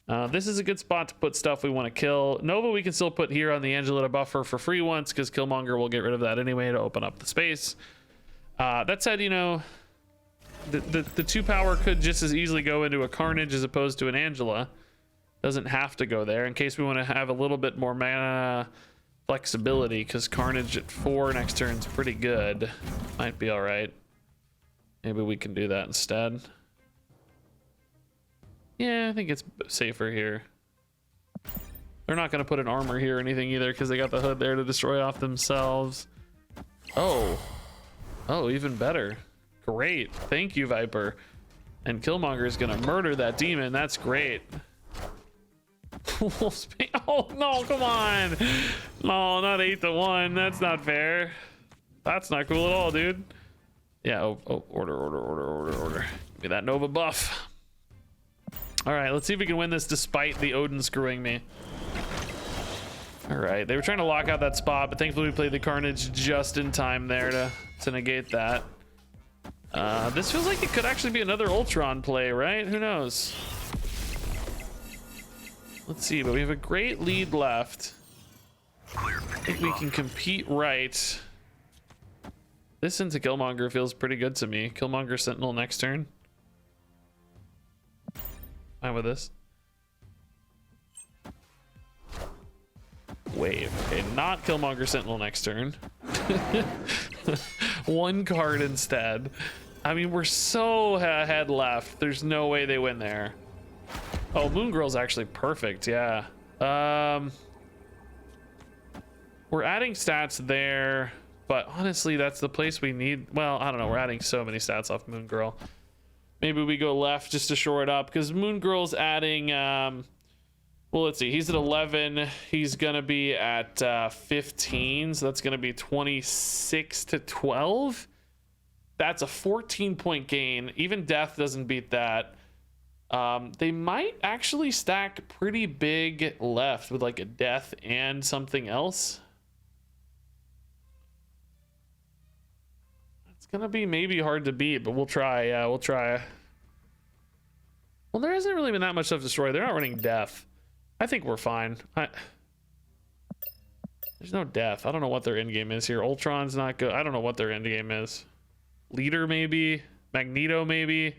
This is a good spot to put stuff we want to kill. Nova we can still put here on the Angela to buffer for free once because Killmonger will get rid of that anyway to open up the space. That said, you know, the 2 power could just as easily go into a Carnage as opposed to an Angela. Doesn't have to go there in case we want to have a little bit more mana flexibility because Carnage at 4 next turn is pretty good. Might be all right. Maybe we can do that instead. Yeah, I think it's safer here. They're not going to put an armor here or anything either because they got the hood there to destroy off themselves. Oh, even better. Great. Thank you, Viper. And Killmonger is going to murder that demon. That's great. Oh, no, come on. No, not 8-1. That's not fair. That's not cool at all, dude. Yeah, order. Give me that Nova buff. All right, let's see if we can win this despite the Odin screwing me. All right, they were trying to lock out that spot, but thankfully we played the Carnage just in time there to negate that. This feels like it could actually be another Ultron play, right? Who knows? Let's see, but we have a great lead left. I think we can compete right. This into Killmonger feels pretty good to me. Killmonger Sentinel next turn. Fine with this. Wave. Okay, not Killmonger Sentinel next turn. 1 card instead. I mean, we're so ahead left. There's no way they win there. Oh, Moon Girl's actually perfect. Yeah. We're adding stats there, but honestly, that's the place we need. Well, I don't know. We're adding so many stats off Moon Girl. Maybe we go left just to shore it up because Moon Girl's adding. Well, let's see. He's at 11. He's gonna be at 15. So that's gonna be 26 to 12. That's a 14-point gain. Even Death doesn't beat that. They might actually stack pretty big left with like a Death and something else. It's gonna be maybe hard to beat, but we'll try. Yeah, we'll try. Well, there hasn't really been that much stuff destroyed. They're not running Death. I think we're fine. There's no Death. I don't know what their end game is here. Ultron's not good. I don't know what their end game is. Leader maybe. Magneto maybe.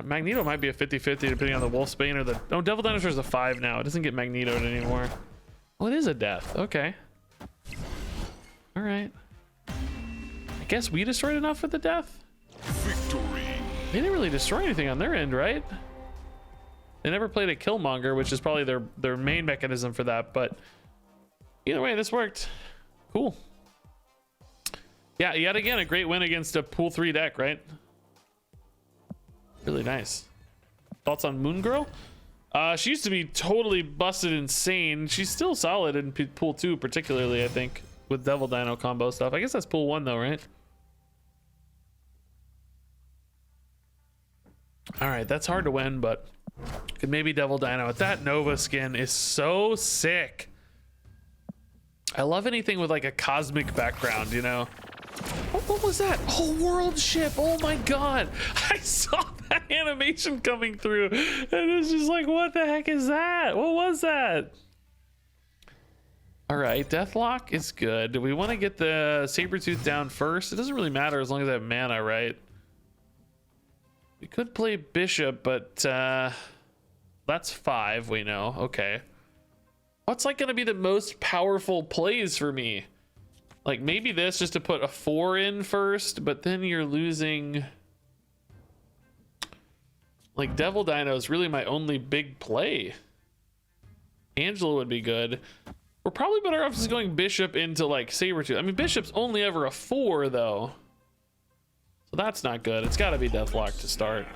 Magneto might be a 50-50 depending on the Wolfsbane or the... Oh, Devil Dinosaur is a 5 now. It doesn't get Magnetoed anymore. Oh, it is a Death. Okay. All right. I guess we destroyed enough with the Death. Victory. They didn't really destroy anything on their end, right? They never played a Killmonger, which is probably their main mechanism for that, but either way, this worked. Cool. Yeah, yet again, a great win against a pool 3 deck, right? Really nice. Thoughts on Moon Girl? She used to be totally busted insane. She's still solid in pool 2, particularly, I think, with Devil Dino combo stuff. I guess that's pool 1 though, right? All right, that's hard to win, but Could maybe Devil Dino it. That Nova skin is so sick. I love anything with like a cosmic background, you know? What was that? Oh, world ship. Oh my god. I saw that animation coming through and it's just like, what the heck is that? What was that? All right, Deathlock is good. Do we want to get the Sabretooth down first? It doesn't really matter as long as I have mana, right? We could play Bishop, but that's 5, we know. Okay. What's like going to be the most powerful plays for me? Like maybe this just to put a 4 in first, but then you're losing... Like Devil Dino is really my only big play. Angela would be good. We're probably better off just going Bishop into like Sabretooth. I mean, Bishop's only ever a 4 though. So that's not good. It's gotta be Deathlock to start.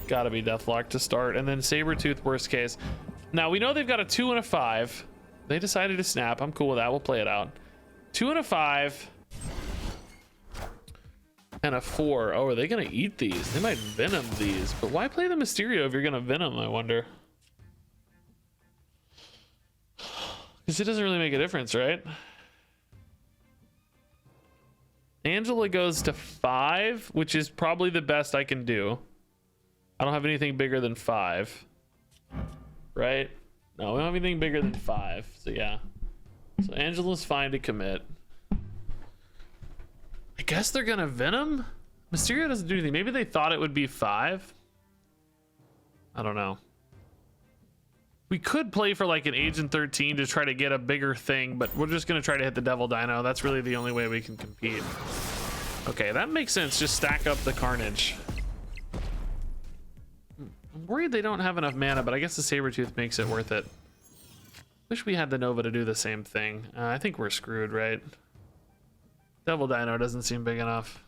Gotta be Deathlock to start. And then Sabretooth worst case. Now we know they've got a 2 and a 5. They decided to snap. I'm cool with that. We'll play it out. 2 and a 5. And a 4. Oh, are they gonna eat these? They might venom these. But why play the Mysterio if you're gonna venom, I wonder? Because it doesn't really make a difference, right? Angela goes to 5, which is probably the best I can do. I don't have anything bigger than 5. Right? No, we don't have anything bigger than 5. So yeah. So Angela's fine to commit. I guess they're gonna venom? Mysterio doesn't do anything. Maybe they thought it would be 5. I don't know. We could play for like an Agent 13 to try to get a bigger thing, but we're just gonna try to hit the Devil Dino. That's really the only way we can compete. Okay, that makes sense. Just stack up the Carnage. I'm worried they don't have enough mana, but I guess the Sabretooth makes it worth it. Wish we had the Nova to do the same thing. I think we're screwed, right? Devil Dino doesn't seem big enough.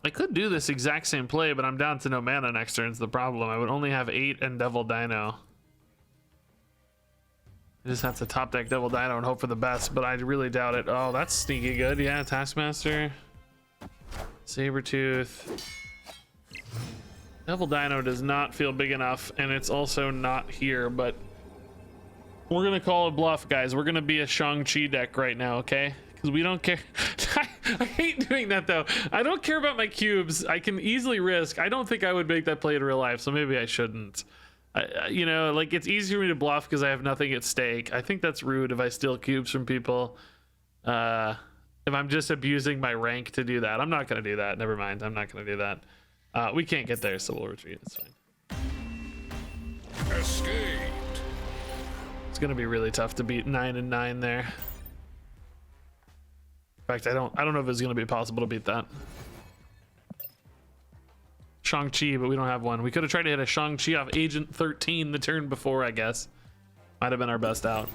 I could do this exact same play, but I'm down to no mana next turn. It's the problem. I would only have 8 and Devil Dino. I just have to top deck Devil Dino and hope for the best, but I really doubt it. Oh, that's sneaky good. Yeah, Taskmaster. Sabretooth. Devil Dino does not feel big enough, and it's also not here, but we're going to call a bluff, guys. We're going to be a Shang-Chi deck right now, okay? Because we don't care. I hate doing that though. I don't care about my cubes. I can easily risk. I don't think I would make that play in real life, so maybe I shouldn't. You know, like it's easier for me to bluff because I have nothing at stake. I think that's rude if I steal cubes from people. If I'm just abusing my rank to do that. I'm not going to do that. Never mind. I'm not going to do that. We can't get there, so we'll retreat. It's fine. Escaped. It's going to be really tough to beat 9 and 9 there. In fact, I don't know if it's going to be possible to beat that. Shang-Chi, but we don't have one. We could have tried to hit a Shang-Chi off Agent 13 the turn before, I guess. Might have been our best out.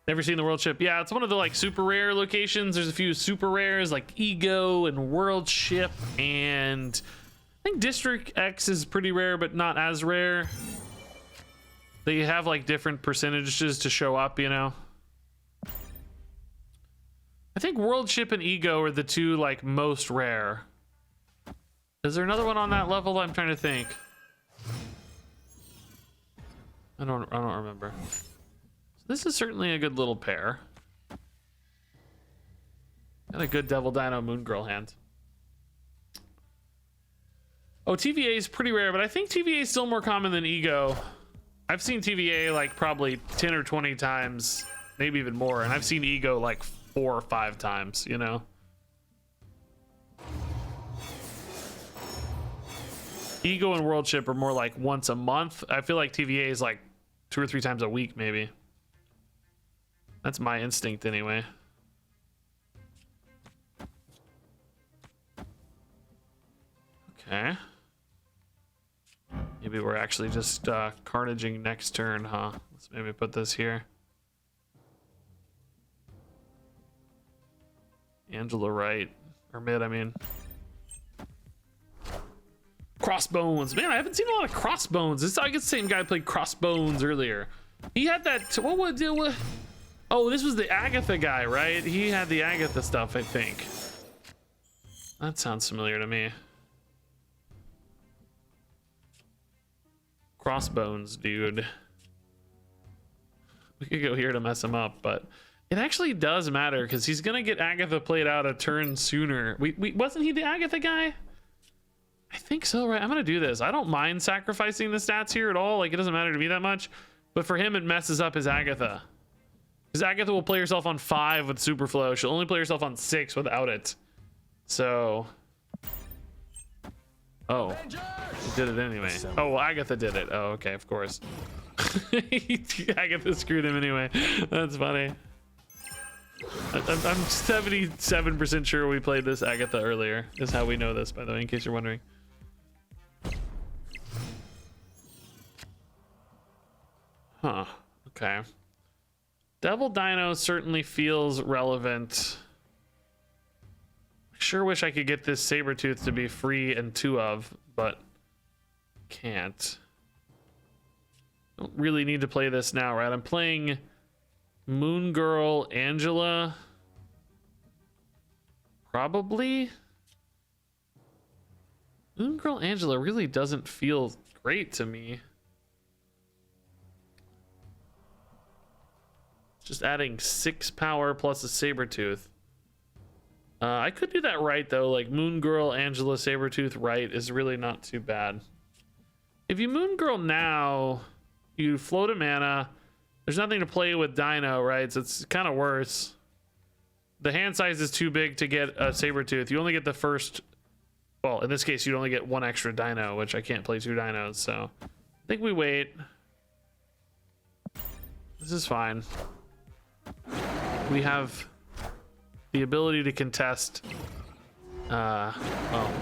Never seen the World Ship. Yeah, it's one of the like super rare locations. There's a few super rares like Ego and World Ship, and I think District X is pretty rare, but not as rare. They have like different percentages to show up, you know. I think World Ship and Ego are the two like most rare. Is there another one on that level? I'm trying to think. I don't remember. So this is certainly a good little pair. And a good Devil Dino Moon Girl hand. Oh, TVA is pretty rare, but I think TVA is still more common than Ego. I've seen TVA like probably 10 or 20 times, maybe even more, and I've seen Ego like 4 or 5 times, you know. Ego and World Ship are more like once a month. I feel like TVA is like 2 or 3 times a week, maybe. That's my instinct anyway. Okay. Maybe we're actually just carnaging next turn, huh? Let's maybe put this here. Angela right. Or mid, I mean. Crossbones. Man, I haven't seen a lot of Crossbones. I guess the same guy played Crossbones earlier. He had that. What would deal with? Oh, this was the Agatha guy, right? He had the Agatha stuff, I think. That sounds familiar to me. Crossbones, dude. We could go here to mess him up, but it actually does matter because he's gonna get Agatha played out a turn sooner. We wasn't he the Agatha guy? I think so, right? I'm gonna do this. I don't mind sacrificing the stats here at all. Like, it doesn't matter to me that much, but for him, it messes up his Agatha. Because Agatha will play herself on 5 with Superflow. She'll only play herself on 6 without it. So, oh, he did it anyway. Oh, well, Agatha did it. Oh, okay, of course. Agatha screwed him anyway. That's funny. I'm 77% sure we played this Agatha earlier. Is how we know this, by the way, in case you're wondering. Huh. Okay. Devil Dino certainly feels relevant. I sure wish I could get this Sabretooth to be free and 2 of, but can't. Don't really need to play this now, right? I'm playing Moon Girl Angela. Probably. Moon Girl Angela really doesn't feel great to me. Just adding 6 power plus a Sabretooth. I could do that right though, like Moon Girl, Angela, Sabretooth right is really not too bad. If you Moon Girl now, you float a mana. There's nothing to play with Dino, right? So it's kind of worse. The hand size is too big to get a Sabretooth. You only get the first, well, in this case, you'd only get 1 extra Dino, which I can't play 2 Dinos, so I think we wait. This is fine. We have the ability to contest well,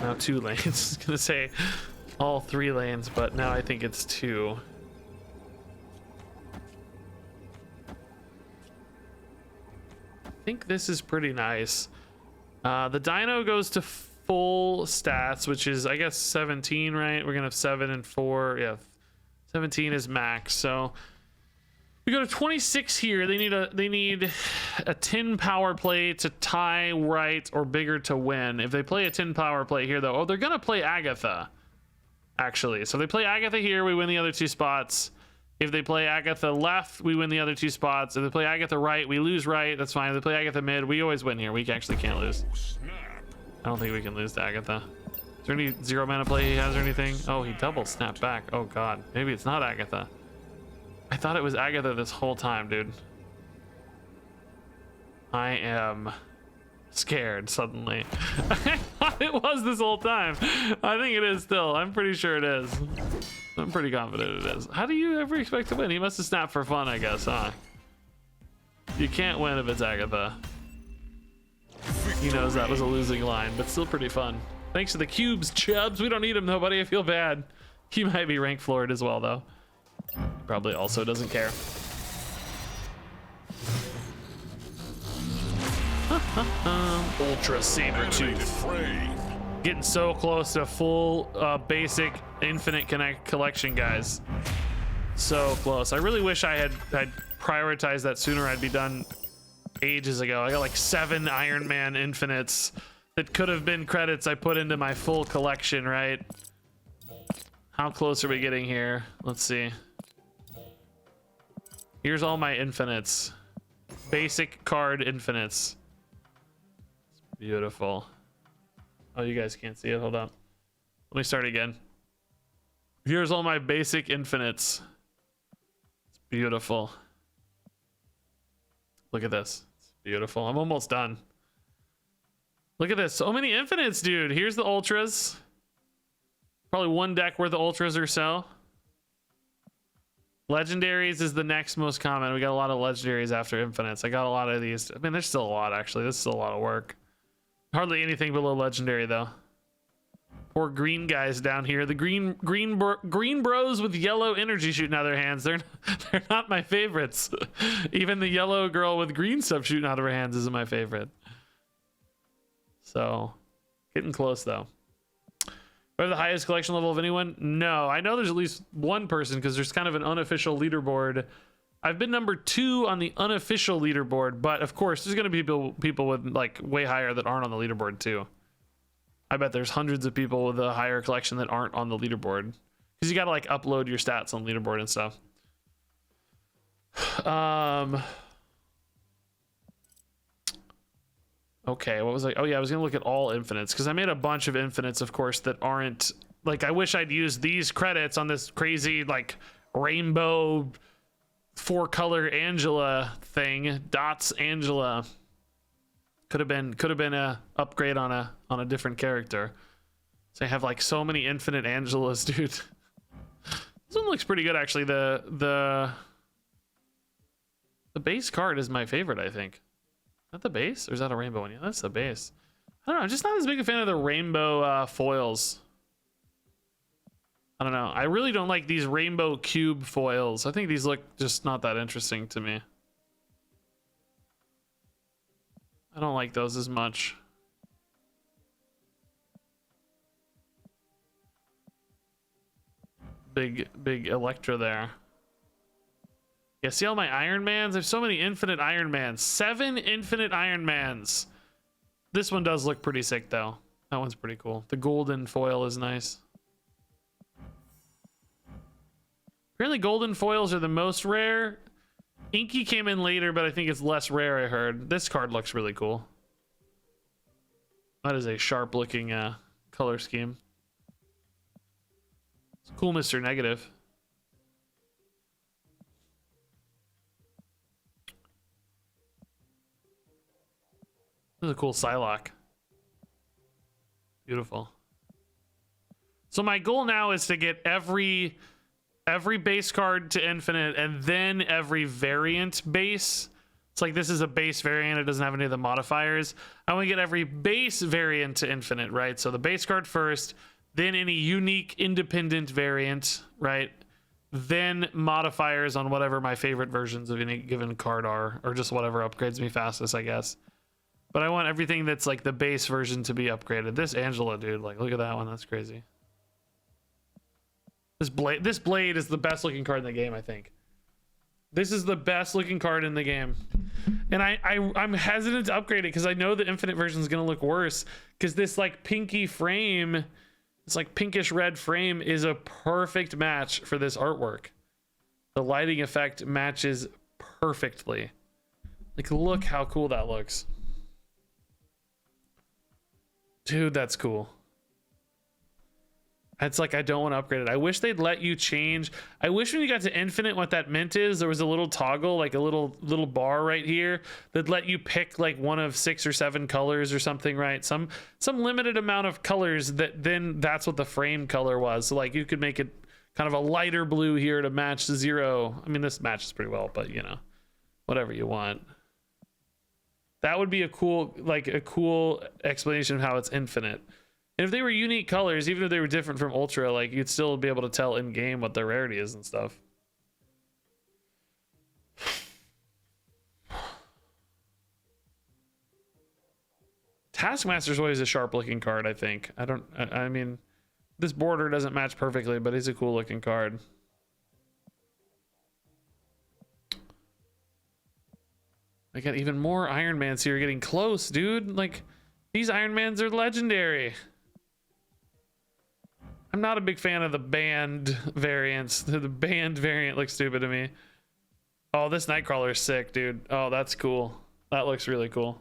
now 2 lanes. I was gonna say all 3 lanes, but now I think it's 2. I think this is pretty nice. The Dino goes to full stats, which is I guess 17, right? We're gonna have 7 and 4. Yeah, 17 is max, so we go to 26 here. They need a 10 power play to tie right or bigger to win. If they play a 10 power play here though, oh, they're gonna play Agatha actually. So if they play Agatha here, we win the other 2 spots. If they play Agatha left, we win the other 2 spots. If they play Agatha right, we lose right. That's fine. If they play Agatha mid, we always win here. We actually can't lose. I don't think we can lose to Agatha. Is there any 0 mana play he has or anything? Oh, he double snapped back. Oh god, maybe it's not Agatha. I thought it was Agatha this whole time, dude. I am scared suddenly. I thought it was this whole time. I think it is still. I'm pretty sure it is. I'm pretty confident it is. How do you ever expect to win? He must have snapped for fun, I guess, huh? You can't win if it's Agatha. He knows that was a losing line, but still pretty fun. Thanks to the cubes, Chubbs. We don't need him, though, buddy. I feel bad. He might be rank floored as well, though. Probably also doesn't care. Ultra Sabretooth. Getting so close to full basic infinite connect collection, guys. So close. I really wish I had prioritized that sooner. I'd be done ages ago. I got like 7 Iron Man infinites that could have been credits I put into my full collection, right? How close are we getting here? Let's see. Here's all my infinites. Basic card infinites. It's beautiful. Oh, you guys can't see it. Hold on. Let me start again. Here's all my basic infinites. It's beautiful. Look at this. It's beautiful. I'm almost done. Look at this. So many infinites, dude. Here's the ultras. Probably 1 deck worth of ultras or so. Legendaries is the next most common. We got a lot of legendaries after infinites. I got a lot of these. I mean, there's still a lot, actually. This is still a lot of work. Hardly anything below legendary, though. Poor green guys down here. The green bros with yellow energy shooting out of their hands. They're not my favorites. Even the yellow girl with green stuff shooting out of her hands isn't my favorite. So, getting close, though. Do I have the highest collection level of anyone? No, I know there's at least 1 person because there's kind of an unofficial leaderboard. I've been number 2 on the unofficial leaderboard, but of course there's going to be people with like way higher that aren't on the leaderboard too. I bet there's hundreds of people with a higher collection that aren't on the leaderboard because you got to like upload your stats on leaderboard and stuff. Okay, what was I? Oh yeah, I was gonna look at all infinites because I made a bunch of infinites, of course, that aren't like. I wish I'd used these credits on this crazy like rainbow 4-color Angela thing. Dots Angela could have been a upgrade on a different character. So I have like so many infinite Angelas, dude. This one looks pretty good actually. The base card is my favorite, I think. Is that the base or is that a rainbow one? Yeah, that's the base. I don't know. I'm just not as big a fan of the rainbow foils. I don't know. I really don't like these rainbow cube foils. I think these look just not that interesting to me. I don't like those as much. Big Electra there. Yeah, see all my Iron Mans? There's so many infinite Iron Mans. 7 infinite Iron Mans. This one does look pretty sick though. That one's pretty cool. The golden foil is nice. Apparently golden foils are the most rare. Inky came in later, but I think it's less rare, I heard. This card looks really cool. That is a sharp looking color scheme. It's cool, Mr. Negative. This is a cool Psylocke. Beautiful. So my goal now is to get every base card to infinite and then every variant base. It's like this is a base variant. It doesn't have any of the modifiers. I want to get every base variant to infinite, right? So the base card first, then any unique independent variant, right? Then modifiers on whatever my favorite versions of any given card are, or just whatever upgrades me fastest, I guess. But I want everything that's like the base version to be upgraded. This Angela, dude, like look at that one. That's crazy. This blade is the best looking card in the game, I think. This is the best looking card in the game. And I'm hesitant to upgrade it because I know the infinite version is going to look worse because this like pinky frame, this like pinkish red frame is a perfect match for this artwork. The lighting effect matches perfectly. Like look how cool that looks. Dude, that's cool. It's like I don't want to upgrade it. I wish they'd let you change. I wish when you got to infinite what that meant is there was a little toggle, like a little bar right here that let you pick like one of 6 or 7 colors or something, right? Some limited amount of colors that then that's what the frame color was. So like you could make it kind of a lighter blue here to match the 0. I mean, this matches pretty well, but you know, whatever you want. That would be a cool explanation of how it's infinite. And if they were unique colors, even if they were different from Ultra, like you'd still be able to tell in game what their rarity is and stuff. Taskmaster's always a sharp looking card, I think. I mean, this border doesn't match perfectly, but he's a cool looking card. I got even more Iron Mans here getting close, dude. Like, these Iron Mans are legendary. I'm not a big fan of the band variants. The band variant looks stupid to me. Oh, this Nightcrawler is sick, dude. Oh, that's cool. That looks really cool.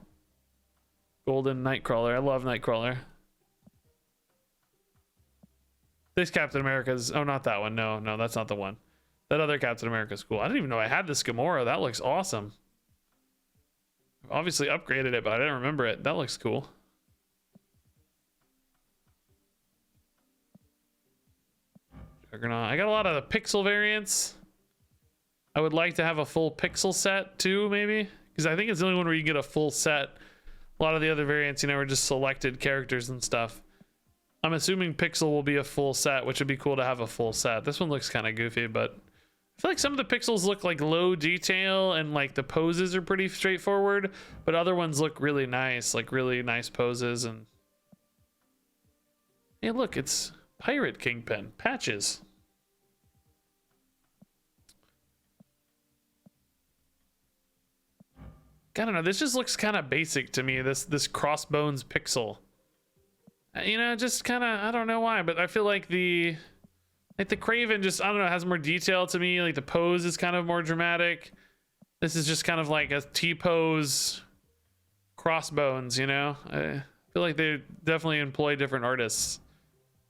Golden Nightcrawler. I love Nightcrawler. This Captain America's... Oh, not that one. No, that's not the one. That other Captain America's cool. I didn't even know I had this Gamora. That looks awesome. Obviously upgraded it, but I didn't remember it. That looks cool. Juggernaut. I got a lot of the pixel variants. I would like to have a full pixel set too, maybe, because I think it's the only one where you get a full set. A lot of the other variants, you know, are just selected characters and stuff. I'm assuming pixel will be a full set, which would be cool to have a full set. This one looks kind of goofy, but I feel like some of the pixels look like low detail and like the poses are pretty straightforward, but other ones look really nice, like really nice poses. And hey, look, it's Pirate Kingpin patches. I don't know, this just looks kind of basic to me, this Crossbones pixel. You know, just kind of, I don't know why, but I feel like the Like the Craven just, I don't know, has more detail to me. Like the pose is kind of more dramatic. This is just kind of like a T-pose crossbones, you know? I feel like they definitely employ different artists.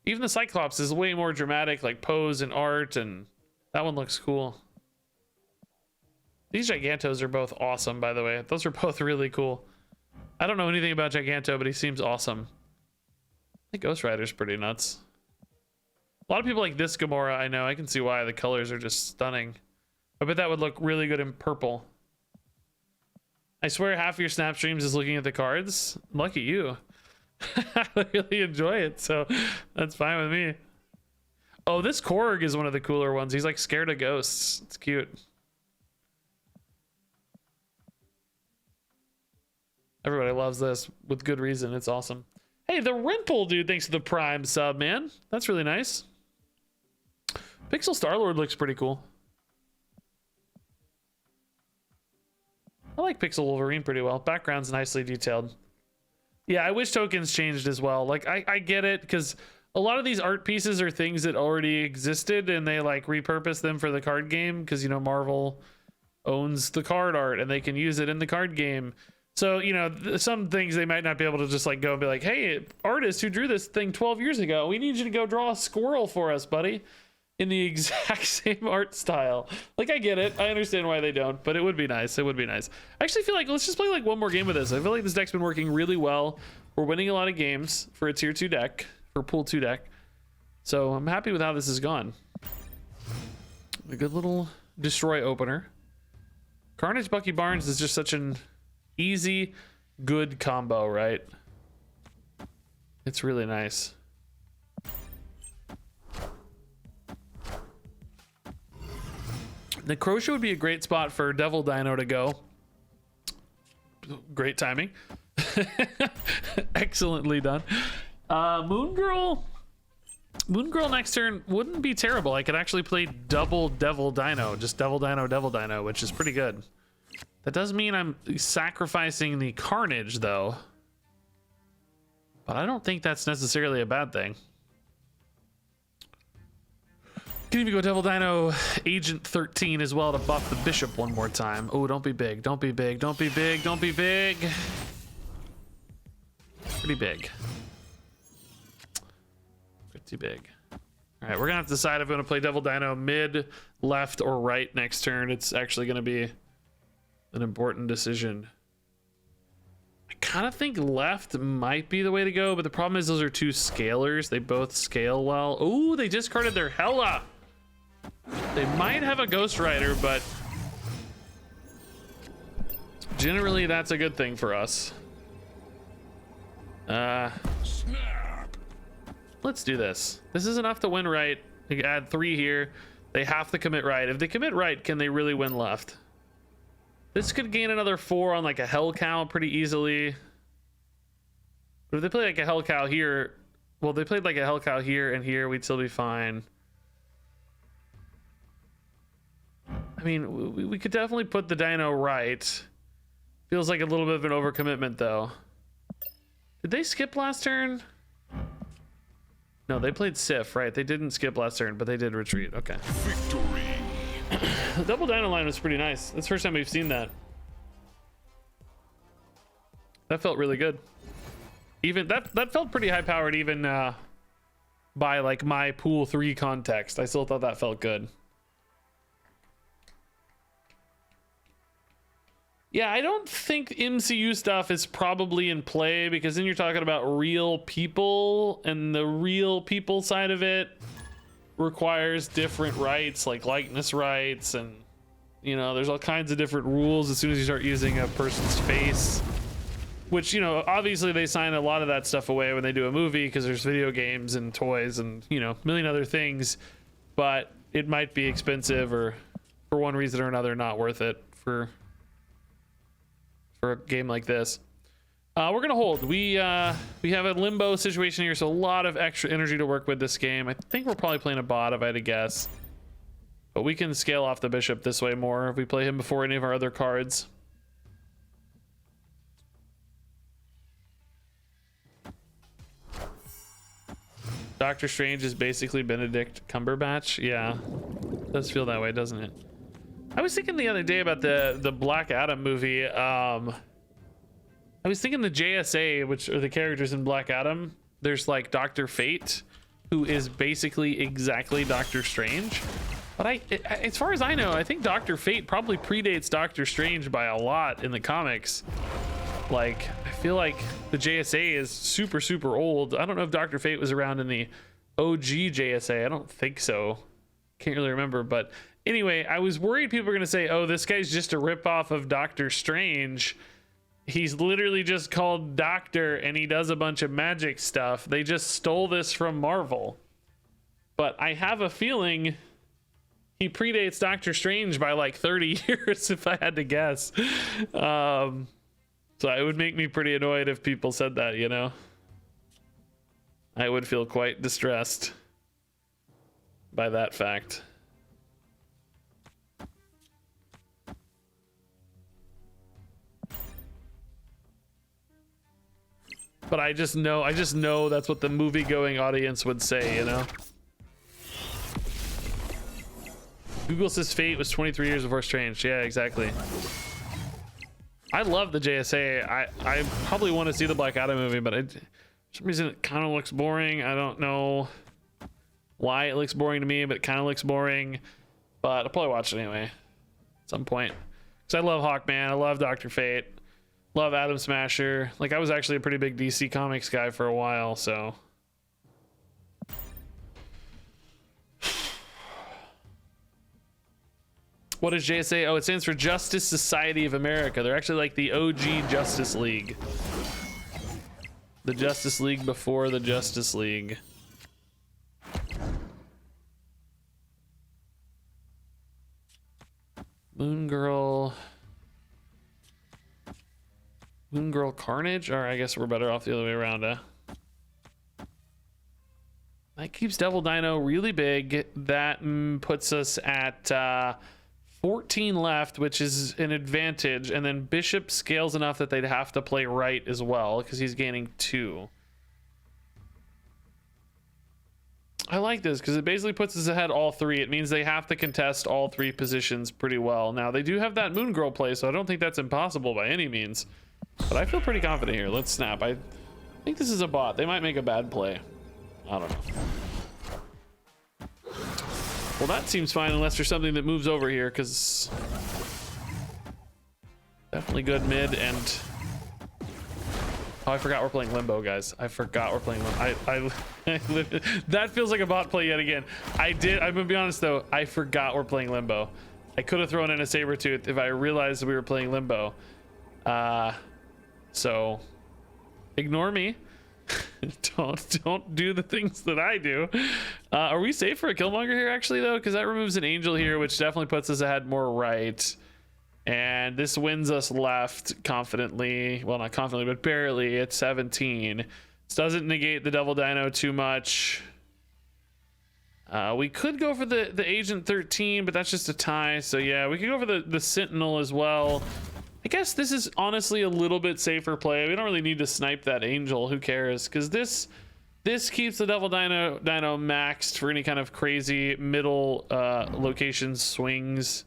Even the Cyclops is way more dramatic, like pose and art, and that one looks cool. These Gigantos are both awesome, by the way. Those are both really cool. I don't know anything about Giganto, but he seems awesome. I think Ghost Rider's pretty nuts. A lot of people like this Gamora, I know. I can see why. The colors are just stunning. I bet that would look really good in purple. I swear half of your snap streams is looking at the cards. Lucky you. I really enjoy it, so that's fine with me. Oh, this Korg is one of the cooler ones. He's like scared of ghosts. It's cute. Everybody loves this with good reason. It's awesome. Hey, the Rimple dude, thanks for the Prime sub, man. That's really nice. Pixel Star-Lord looks pretty cool. I like Pixel Wolverine pretty well. Background's nicely detailed. Yeah, I wish tokens changed as well. Like, I get it, because a lot of these art pieces are things that already existed, and they, like, repurpose them for the card game, because, you know, Marvel owns the card art, and they can use it in the card game. So, you know, some things they might not be able to just, like, go and be like, hey, artist who drew this thing 12 years ago, we need you to go draw a squirrel for us, buddy. In the exact same art style. Like, I get it. I understand why they don't, but it would be nice. It would be nice. I actually feel like let's just play like one more game with this. I feel like this deck's been working really well. We're winning a lot of games for a tier 2 deck, for pool 2 deck. So I'm happy with how this has gone. A good little destroy opener. Carnage Bucky Barnes is just such an easy, good combo, right? It's really nice. Necrotia would be a great spot for Devil Dino to go. Great timing. Excellently done. Moon Girl next turn wouldn't be terrible. I could actually play double Devil Dino, just Devil Dino, which is pretty good. That does mean I'm sacrificing the Carnage, though. But I don't think that's necessarily a bad thing. Can even go Devil Dino Agent 13 as well to buff the Bishop one more time. Oh, don't be big. Don't be big. Don't be big. Don't be big. Pretty big. Pretty big. All right, we're going to have to decide if we're going to play Devil Dino mid, left, or right next turn. It's actually going to be an important decision. I kind of think left might be the way to go, but the problem is those are two scalers. They both scale well. Oh, they discarded their Hela. They might have a Ghost Rider, but generally that's a good thing for us. Let's do this. This is enough to win right. They add 3 here. They have to commit right. If they commit right, can they really win left? This could gain another 4 on like a Hell Cow pretty easily. But if they play like a Hell Cow here, well, they played like a Hell Cow here and here, we'd still be fine. I mean, we could definitely put the Dino right. Feels like a little bit of an overcommitment, though. Did they skip last turn? No, they played Sif, right? They didn't skip last turn, but they did retreat. Okay. Victory. The double Dino line was pretty nice. That's the first time we've seen that. That felt really good. Even that felt pretty high powered, even by like my pool 3 context. I still thought that felt good. Yeah, I don't think MCU stuff is probably in play, because then you're talking about real people, and the real people side of it requires different rights, like likeness rights, and you know, there's all kinds of different rules as soon as you start using a person's face, which, you know, obviously they sign a lot of that stuff away when they do a movie, because there's video games and toys and, you know, a million other things, but it might be expensive, or for one reason or another not worth it for a game like this. We're gonna hold. We have a limbo situation here, so a lot of extra energy to work with this game. I think we're probably playing a bot, if I had to guess, but we can scale off the Bishop this way more if we play him before any of our other cards. Doctor Strange is basically Benedict Cumberbatch. Yeah, it does feel that way, doesn't it? I was thinking the other day about the Black Adam movie. I was thinking the JSA, which are the characters in Black Adam. There's like Dr. Fate, who is basically exactly Doctor Strange. But as far as I know, I think Dr. Fate probably predates Doctor Strange by a lot in the comics. Like, I feel like the JSA is super, super old. I don't know if Dr. Fate was around in the OG JSA. I don't think so. Can't really remember. But anyway, I was worried people were going to say, oh, this guy's just a ripoff of Doctor Strange. He's literally just called Doctor and he does a bunch of magic stuff. They just stole this from Marvel. But I have a feeling he predates Doctor Strange by like 30 years, if I had to guess. So it would make me pretty annoyed if people said that, you know? I would feel quite distressed by that fact. But I just know that's what the movie-going audience would say, you know? Google says Fate was 23 years before Strange. Yeah, exactly. I love the JSA. I probably want to see the Black Adam movie, but for some reason it kind of looks boring. I don't know why it looks boring to me, but it kind of looks boring. But I'll probably watch it anyway at some point. Because I love Hawkman. I love Dr. Fate. Love Atom Smasher. Like, I was actually a pretty big DC Comics guy for a while, so... What is JSA? Oh, it stands for Justice Society of America. They're actually like the OG Justice League. The Justice League before the Justice League. Moon Girl Carnage? Or I guess we're better off the other way around, huh? That keeps Devil Dino really big. That puts us at 14 left, which is an advantage, and then Bishop scales enough that they'd have to play right as well because he's gaining 2. I like this because it basically puts us ahead all 3. It means they have to contest all 3 positions pretty well. Now they do have that Moon Girl play, so I don't think that's impossible by any means, but I feel pretty confident here. Let's snap. I think this is a bot. They might make a bad play. I don't know. Well, that seems fine unless there's something that moves over here, because definitely good mid. And oh, I forgot we're playing Limbo, guys. I forgot we're playing Limbo. That feels like a bot play yet again. I'm gonna be honest though, I forgot we're playing Limbo. I could have thrown in a Sabretooth if I realized we were playing Limbo. So ignore me. Don't do the things that I do. Are we safe for a Killmonger here actually though? Because that removes an Angel here, which definitely puts us ahead more right. And this wins us left confidently. Well, not confidently, but barely at 17. This doesn't negate the Devil Dino too much. We could go for the Agent 13, but that's just a tie. So yeah, we could go for the Sentinel as well. I guess this is honestly a little bit safer play. We don't really need to snipe that Angel. Who cares? Because this keeps the Devil Dino maxed for any kind of crazy middle location swings,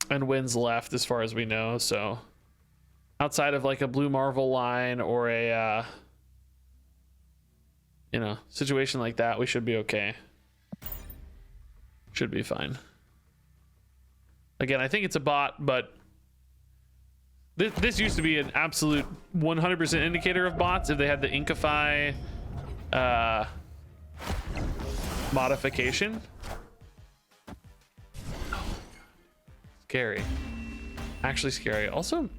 and wins left as far as we know. So outside of like a Blue Marvel line or a situation like that, we should be okay. Should be fine. Again, I think it's a bot, but this used to be an absolute 100% indicator of bots if they had the Inkify modification. Scary. Actually scary. Also, I'm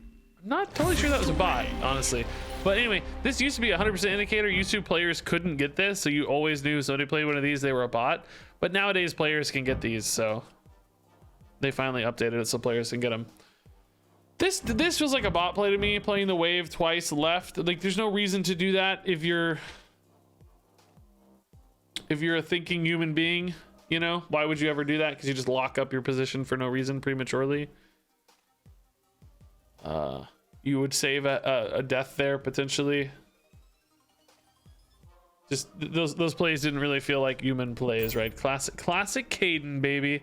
not totally sure that was a bot, honestly. But anyway, this used to be a 100% indicator. YouTube players couldn't get this, so you always knew if somebody played one of these, they were a bot. But nowadays, players can get these, so... They finally updated it so players can get them. This feels like a bot play to me, playing the wave twice left. Like, there's no reason to do that if you're a thinking human being, you know? Why would you ever do that? Because you just lock up your position for no reason prematurely. You would save a death there, potentially. Just those plays didn't really feel like human plays, right? Classic Caden, baby.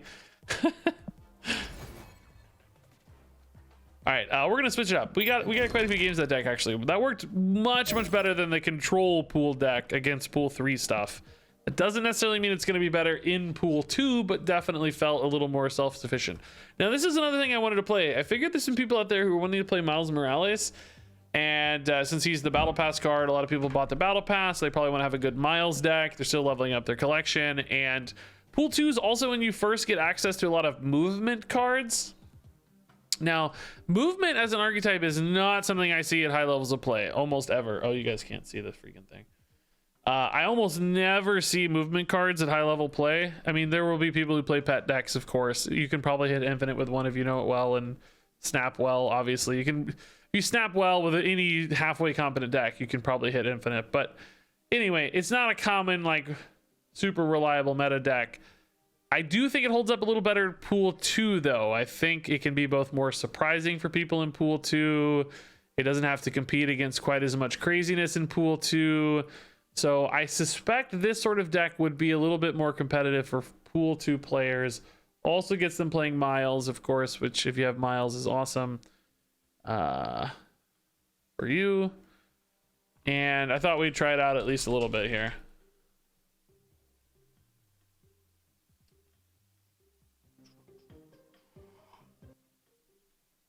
All right, we're gonna switch it up. We got quite a few games that deck actually. That worked much better than the control pool deck against pool 3 stuff. It doesn't necessarily mean it's gonna be better in pool 2, but definitely felt a little more self-sufficient. Now this is another thing I wanted to play. I figured there's some people out there who are wanting to play Miles Morales, and since he's the battle pass card, a lot of people bought the battle pass. They probably want to have a good Miles deck. They're still leveling up their collection, and pool 2 is also when you first get access to a lot of movement cards. Now, movement as an archetype is not something I see at high levels of play almost ever. Oh, you guys can't see the freaking thing. I almost never see movement cards at high level play. I mean, there will be people who play pet decks, of course. You can probably hit infinite with one if you know it well, and snap well, obviously. If you snap well with any halfway competent deck, you can probably hit infinite. But anyway, it's not a common, like, super reliable meta deck. I do think it holds up a little better in pool 2 though. I think it can be both more surprising for people in pool 2. It doesn't have to compete against quite as much craziness in pool 2. So I suspect this sort of deck would be a little bit more competitive for pool 2 players. Also gets them playing Miles, of course, which if you have Miles is awesome for you. And I thought we'd try it out at least a little bit here.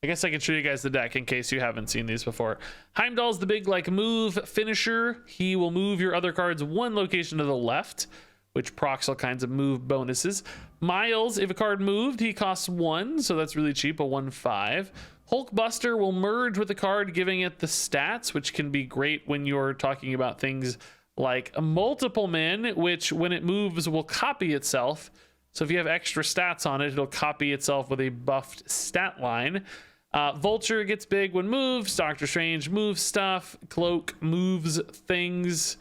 I guess I can show you guys the deck in case you haven't seen these before. Heimdall's the big like move finisher. He will move your other cards one location to the left, which procs all kinds of move bonuses. Miles, if a card moved, he costs 1, so that's really cheap, a 1/5. Hulkbuster will merge with the card, giving it the stats, which can be great when you're talking about things like a multiple min, which when it moves will copy itself. So if you have extra stats on it, it'll copy itself with a buffed stat line. Vulture gets big when moves. Doctor Strange moves stuff. Cloak moves things.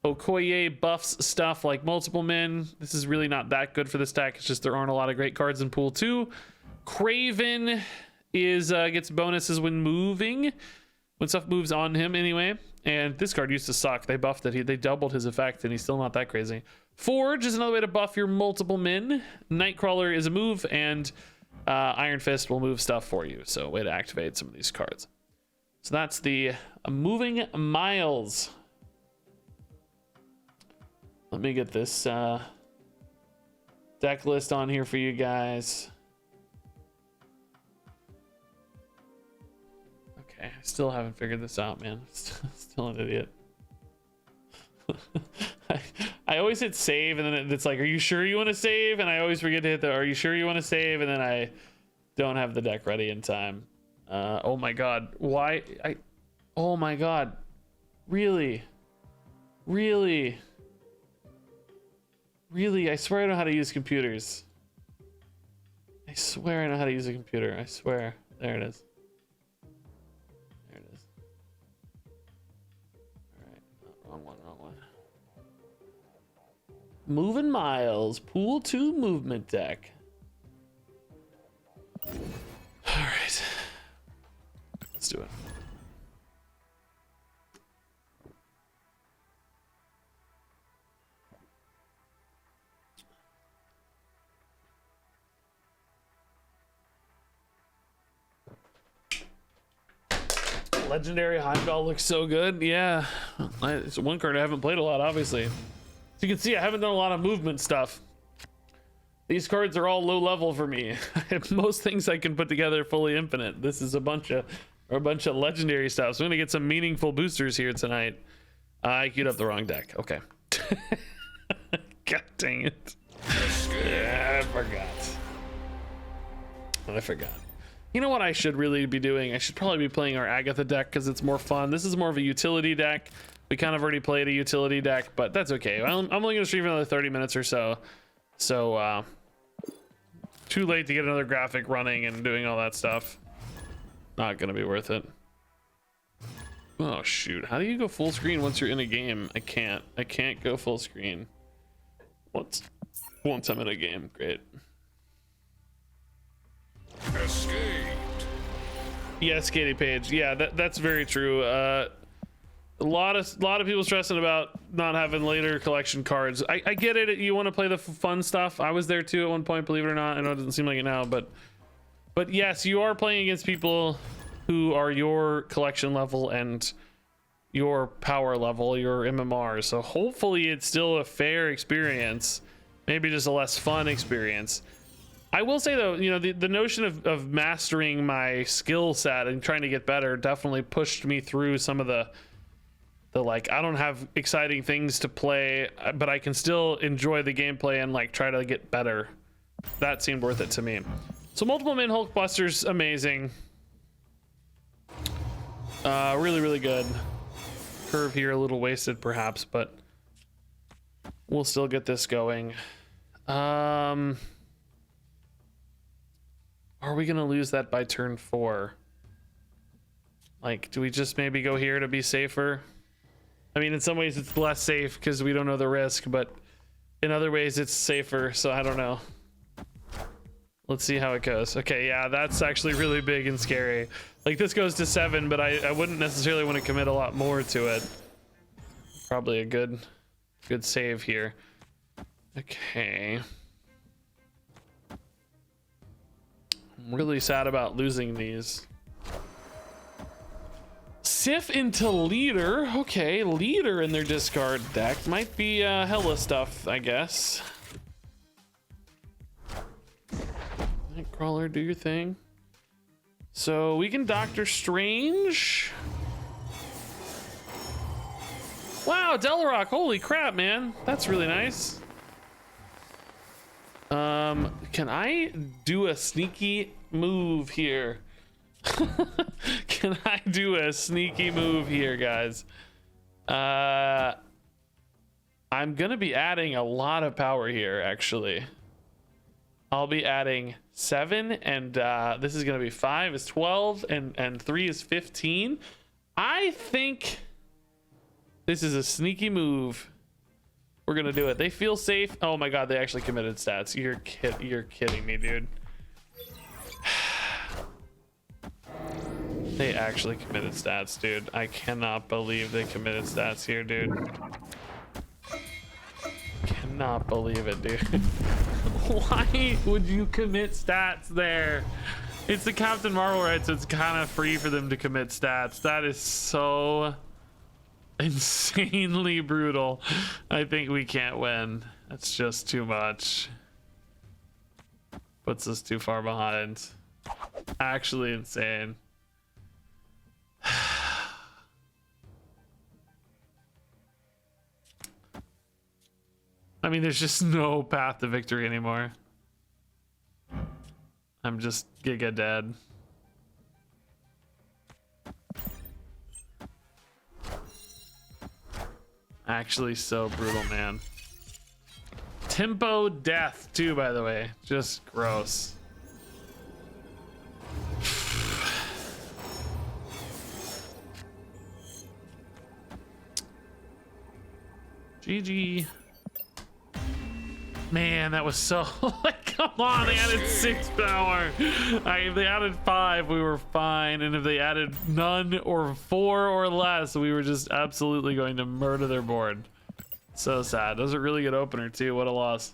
Okoye buffs stuff like multiple min. This is really not that good for this deck. It's just there aren't a lot of great cards in pool 2. Craven gets bonuses when moving, when stuff moves on him anyway. And this card used to suck. They buffed it. They doubled his effect, and he's still not that crazy. Forge is another way to buff your multiple min. Nightcrawler is a move, and Iron Fist will move stuff for you. So way to activate some of these cards. So that's the moving Miles. Let me get this deck list on here for you guys. Okay, I still haven't figured this out, man. Still an idiot. I always hit save, and then it's like, are you sure you want to save? And I always forget to hit the, are you sure you want to save? And then I don't have the deck ready in time. Oh my god, why? Oh my god, really? I swear I know how to use computers. I swear I know how to use a computer. I swear. There it is. Wrong one. Moving Miles, pool 2 movement deck. All right, let's do it. Legendary Heimdall looks so good. Yeah, it's one card I haven't played a lot, obviously. So you can see I haven't done a lot of movement stuff. These cards are all low level for me. Most things I can put together fully infinite. This is a bunch of legendary stuff. So I'm gonna get some meaningful boosters here tonight. I queued up the wrong deck. Okay. God dang it. Yeah, I forgot. You know what I should really be doing? I should probably be playing our Agatha deck because it's more fun. This is more of a utility deck. We kind of already played a utility deck, but that's okay. I'm only gonna stream for another 30 minutes or so. So too late to get another graphic running and doing all that stuff. Not gonna be worth it. Oh shoot, how do you go full screen once you're in a game? I can't go full screen once I'm in a game. Great. Escaped. Yes, Katie Page. Yeah, that's very true. A lot of people stressing about not having later collection cards. I get it. You want to play the fun stuff. I was there too at one point, believe it or not. I know it doesn't seem like it now, but yes, you are playing against people who are your collection level and your power level, your MMR. So hopefully it's still a fair experience, maybe just a less fun experience. I will say though, you know, the notion of mastering my skill set and trying to get better definitely pushed me through some of the like, I don't have exciting things to play, but I can still enjoy the gameplay and like try to get better. That seemed worth it to me. So multiple min Hulk busters, amazing. Really, really good. Curve here a little wasted perhaps, but we'll still get this going. Are we gonna lose that by turn 4? Like, do we just maybe go here to be safer? I mean, in some ways it's less safe because we don't know the risk, but in other ways it's safer, so I don't know. Let's see how it goes. Okay, yeah, that's actually really big and scary. Like, this goes to 7, but I wouldn't necessarily want to commit a lot more to it. Probably a good save here. Okay. I'm really sad about losing these. Sif into leader. Okay, leader in their discard deck. Might be hella stuff, I guess. Nightcrawler, do your thing. So we can Doctor Strange. Wow, Delarock, holy crap, man. That's really nice. Can I do a sneaky move here? Can I do a sneaky move here, guys? I'm gonna be adding a lot of power here, actually. I'll be adding 7, and this is gonna be 5 is 12, and 3 is 15. I think this is a sneaky move. We're gonna do it. They feel safe. Oh my god, they actually committed stats. You're kidding me, dude. They actually committed stats, dude. I cannot believe they committed stats here, dude. Cannot believe it, dude. Why would you commit stats there? It's the Captain Marvel, right? So it's kind of free for them to commit stats. That is so insanely brutal. I think we can't win. That's just too much. Puts us too far behind. Actually insane. I mean, there's just no path to victory anymore. I'm just giga dead. Actually so brutal, man. Tempo death too, by the way. Just gross. GG. Man, that was so like, come on, they added 6 power. If they added 5, we were fine. And if they added none or 4 or less, we were just absolutely going to murder their board. So sad. That was a really good opener too. What a loss.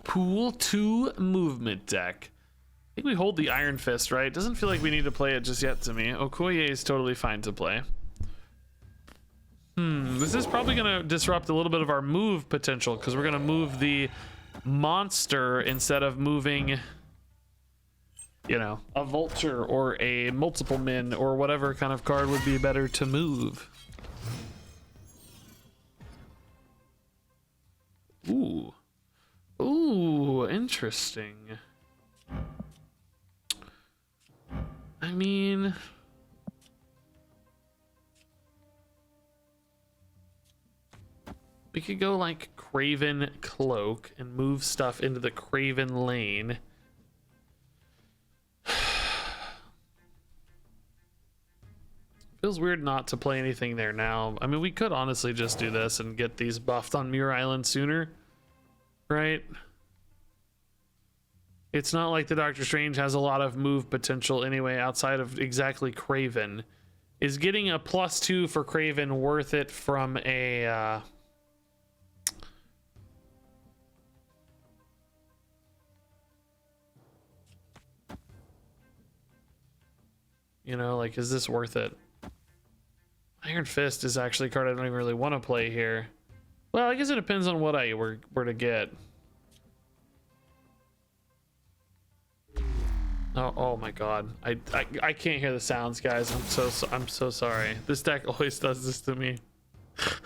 Pool 2 movement deck. I think we hold the Iron Fist, right? Doesn't feel like we need to play it just yet to me. Okoye is totally fine to play. This is probably going to disrupt a little bit of our move potential because we're going to move the monster instead of moving, you know, a vulture or a multiple min or whatever kind of card would be better to move. Ooh. Ooh, interesting. I mean, we could go like Craven Cloak and move stuff into the Craven lane. Feels weird not to play anything there now. I mean, we could honestly just do this and get these buffed on Muir Island sooner, right? It's not like the Doctor Strange has a lot of move potential anyway, outside of exactly Craven. Is getting a +2 for Craven worth it from a you know, like, is this worth it? Iron Fist is actually a card I don't even really want to play here. Well, I guess it depends on what I were to get. Oh my god. I can't hear the sounds, guys. I'm so sorry. This deck always does this to me.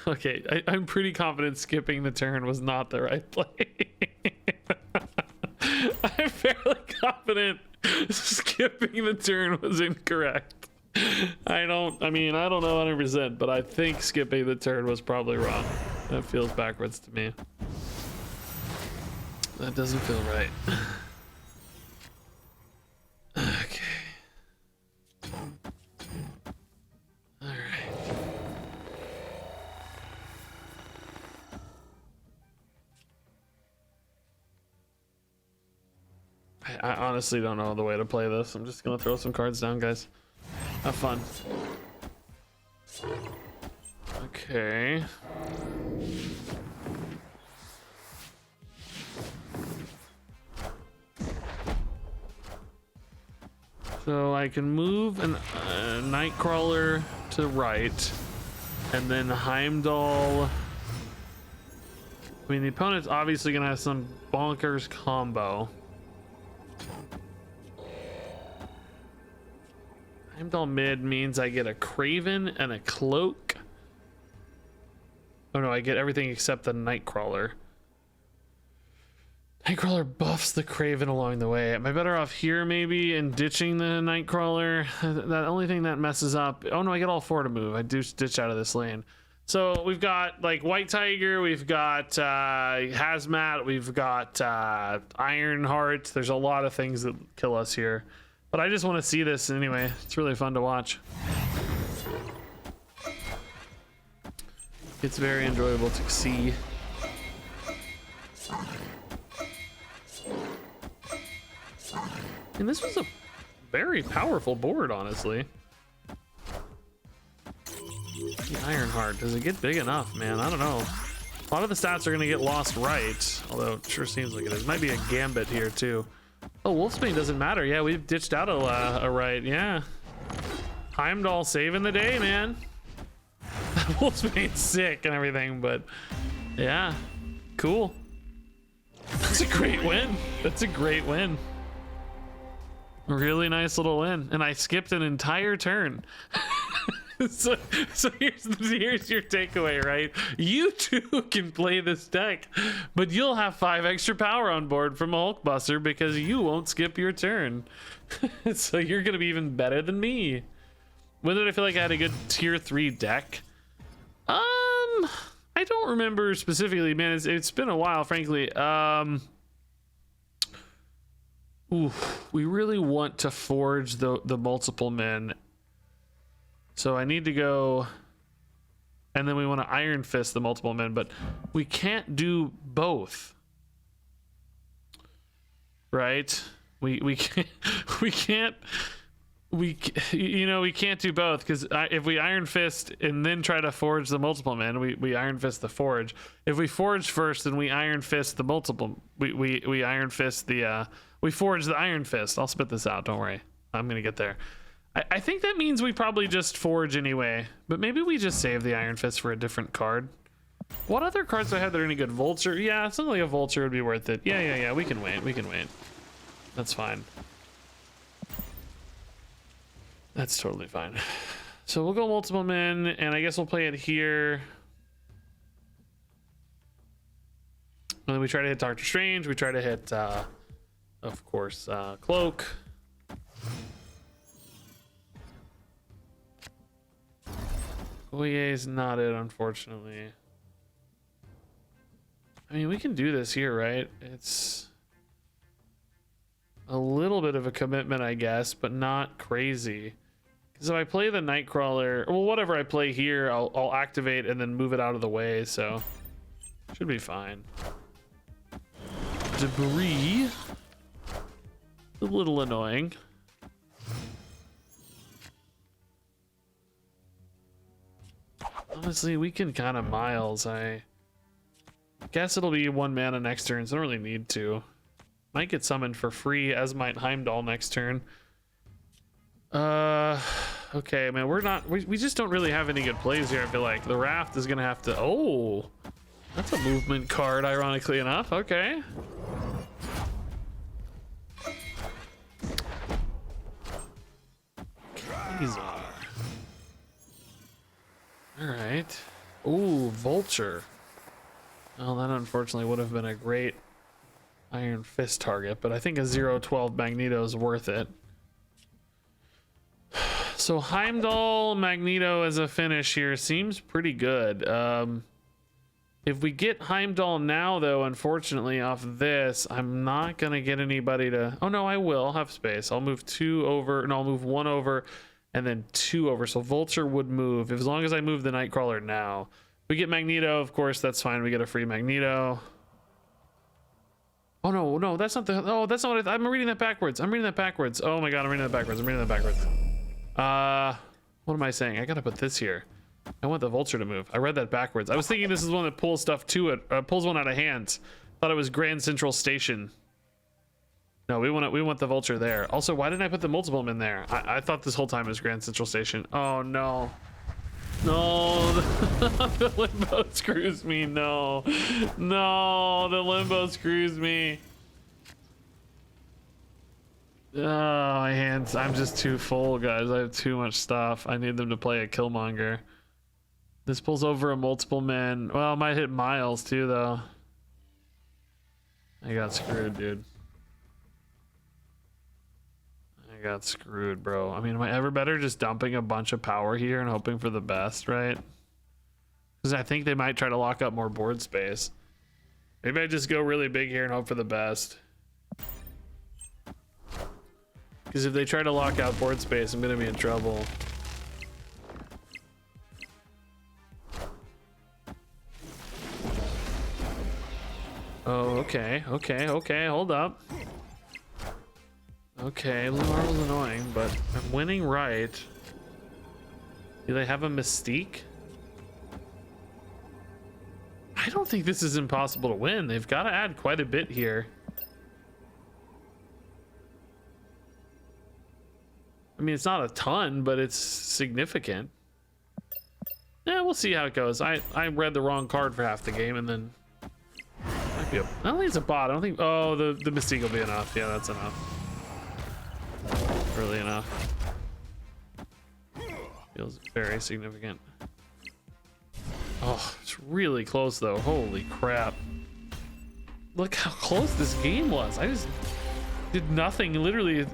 Okay, I'm pretty confident skipping the turn was not the right play. I'm fairly confident skipping the turn was incorrect. I don't know 100%, but I think skipping the turn was probably wrong. That feels backwards to me. That doesn't feel right. Okay. All right. I honestly don't know the way to play this. I'm just gonna throw some cards down, guys. Have fun. Okay. So I can move a Nightcrawler to the right, and then Heimdall. I mean, the opponent's obviously gonna have some bonkers combo. Heimdall mid means I get a Craven and a Cloak. Oh no, I get everything except the Nightcrawler. Nightcrawler buffs the Craven along the way. Am I better off here maybe and ditching the Nightcrawler? The only thing that messes up... Oh no, I get all four to move. I do ditch out of this lane. So we've got like White Tiger, we've got Hazmat, we've got Ironheart. There's a lot of things that kill us here. But I just want to see this anyway. It's really fun to watch. It's very enjoyable to see. And this was a very powerful board, honestly. The Ironheart, does it get big enough, man? I don't know. A lot of the stats are going to get lost right, although it sure seems like it is. Might be a Gambit here, too. Oh, Wolfsbane doesn't matter. Yeah, we've ditched out a right. Yeah. Heimdall saving the day, man. Wolfsbane's sick and everything, but yeah, cool. That's a great win. That's a great win. Really nice little win. And I skipped an entire turn. So here's your takeaway, right? You too can play this deck, but you'll have 5 extra power on board from a Hulkbuster because you won't skip your turn. So you're gonna be even better than me. When did I feel like I had a good tier 3 deck? I don't remember specifically, man. It's been a while, frankly. We really want to forge the multiple men. So I need to go, and then we want to Iron Fist the multiple men, but we can't do both, right? We can't do both, because if we Iron Fist and then try to forge the multiple men, we Iron Fist the forge. If we forge first and we Iron Fist the multiple, we Iron Fist the we forge the Iron Fist. I'll spit this out, don't worry, I'm gonna get there. I think that means we probably just forge anyway, but maybe we just save the Iron Fist for a different card. What other cards do I have that are any good? Vulture? Yeah, something like a Vulture would be worth it. Yeah, we can wait. That's fine. That's totally fine. So we'll go multiple men, and I guess we'll play it here. And then we try to hit Doctor Strange. We try to hit, of course, Cloak. Oye is not it, unfortunately. I mean, we can do this here, right? It's a little bit of a commitment, I guess, but not crazy. Because if I play the Nightcrawler, well, whatever I play here, I'll activate and then move it out of the way, so should be fine. Debris. A little annoying. Honestly, we can kind of miles. I guess it'll be 1 mana next turn, so I don't really need to. Might get summoned for free, as might Heimdall next turn. Okay, man, we just don't really have any good plays here. I feel like the Raft is gonna have to. Oh, that's a movement card, ironically enough. Okay. All right. Ooh, Vulture. Well, that unfortunately would have been a great Iron Fist target, but I think a 0/12 Magneto is worth it. So Heimdall Magneto as a finish here seems pretty good. If we get Heimdall now, though, unfortunately, off this, I'm not going to get anybody to... Oh, no, I will. I'll have space. I'll move 2 over. No, I'll move 1 over and then 2 over. So Vulture would move as long as I move the Nightcrawler now. We get Magneto, of course, that's fine. We get a free Magneto. Oh, no, no, that's not the... Oh, that's not what I'm reading that backwards. I'm reading that backwards. Oh, my God, I'm reading that backwards. I'm reading that backwards. What am I saying? I got to put this here. I want the Vulture to move. I read that backwards. I was thinking this is one that pulls stuff to it, pulls one out of hand. Thought it was Grand Central Station. No, we want the Vulture there. Also, why didn't I put the multiple in there? I thought this whole time it was Grand Central Station. Oh no. No, the limbo screws me. No, no, the limbo screws me. Oh, my hands. I'm just too full, guys. I have too much stuff. I need them to play a Killmonger. This pulls over a multiple man. Well, I might hit Miles too, though. I got screwed, dude. I got screwed, bro. I mean, am I ever better just dumping a bunch of power here and hoping for the best, right? Because I think they might try to lock up more board space. Maybe I just go really big here and hope for the best. Because if they try to lock out board space, I'm going to be in trouble. Oh, okay, okay, okay, hold up. Okay, Blue Marvel's annoying, but I'm winning right. Do they have a Mystique? I don't think this is impossible to win. They've got to add quite a bit here. I mean, it's not a ton, but it's significant. Yeah, we'll see how it goes. I read the wrong card for half the game, and then... Might be a, I don't think it's a bot. I don't think... Oh, the Mystique will be enough. Yeah, that's enough. Really enough. Feels very significant. Oh, it's really close, though. Holy crap. Look how close this game was. I just did nothing, literally.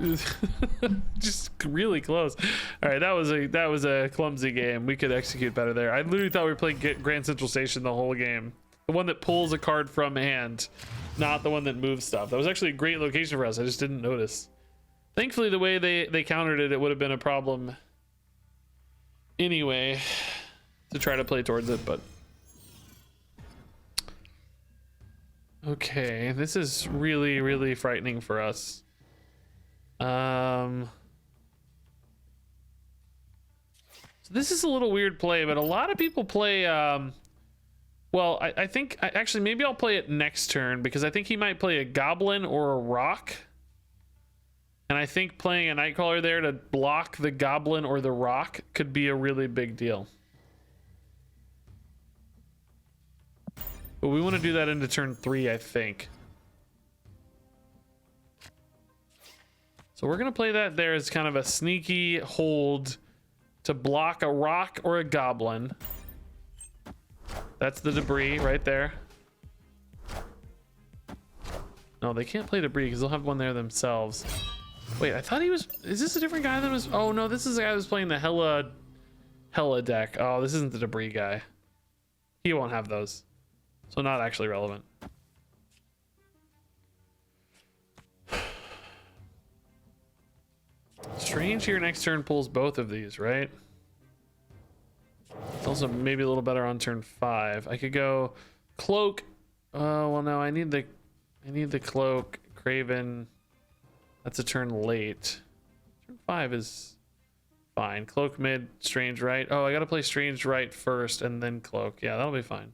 Just really close. All right, that was a clumsy game. We could execute better there. I literally thought we were playing Grand Central Station the whole game. The one that pulls a card from hand, not the one that moves stuff. That was actually a great location for us. I just didn't notice. Thankfully, the way they countered it, it would have been a problem anyway to try to play towards it, but... Okay, this is really, really frightening for us. So this is a little weird play, but a lot of people play... Well, I think... Actually, maybe I'll play it next turn, because I think he might play a Goblin or a Rock. And I think playing a Nightcrawler there to block the Goblin or the Rock could be a really big deal. But we want to do that into turn 3, I think. So we're going to play that there as kind of a sneaky hold to block a Rock or a Goblin. That's the debris right there. No, they can't play debris because they'll have one there themselves. Wait, I thought he was... Is this a different guy than was... Oh, no, this is the guy who was playing the Hella deck. Oh, this isn't the debris guy. He won't have those. So not actually relevant. Strange here next turn pulls both of these, right? It's also maybe a little better on turn 5. I could go Cloak. Oh, well, no, I need the Cloak, Craven... That's a turn late. Turn 5 is fine. Cloak mid, Strange right. Oh, I gotta play Strange right first and then Cloak. Yeah, that'll be fine.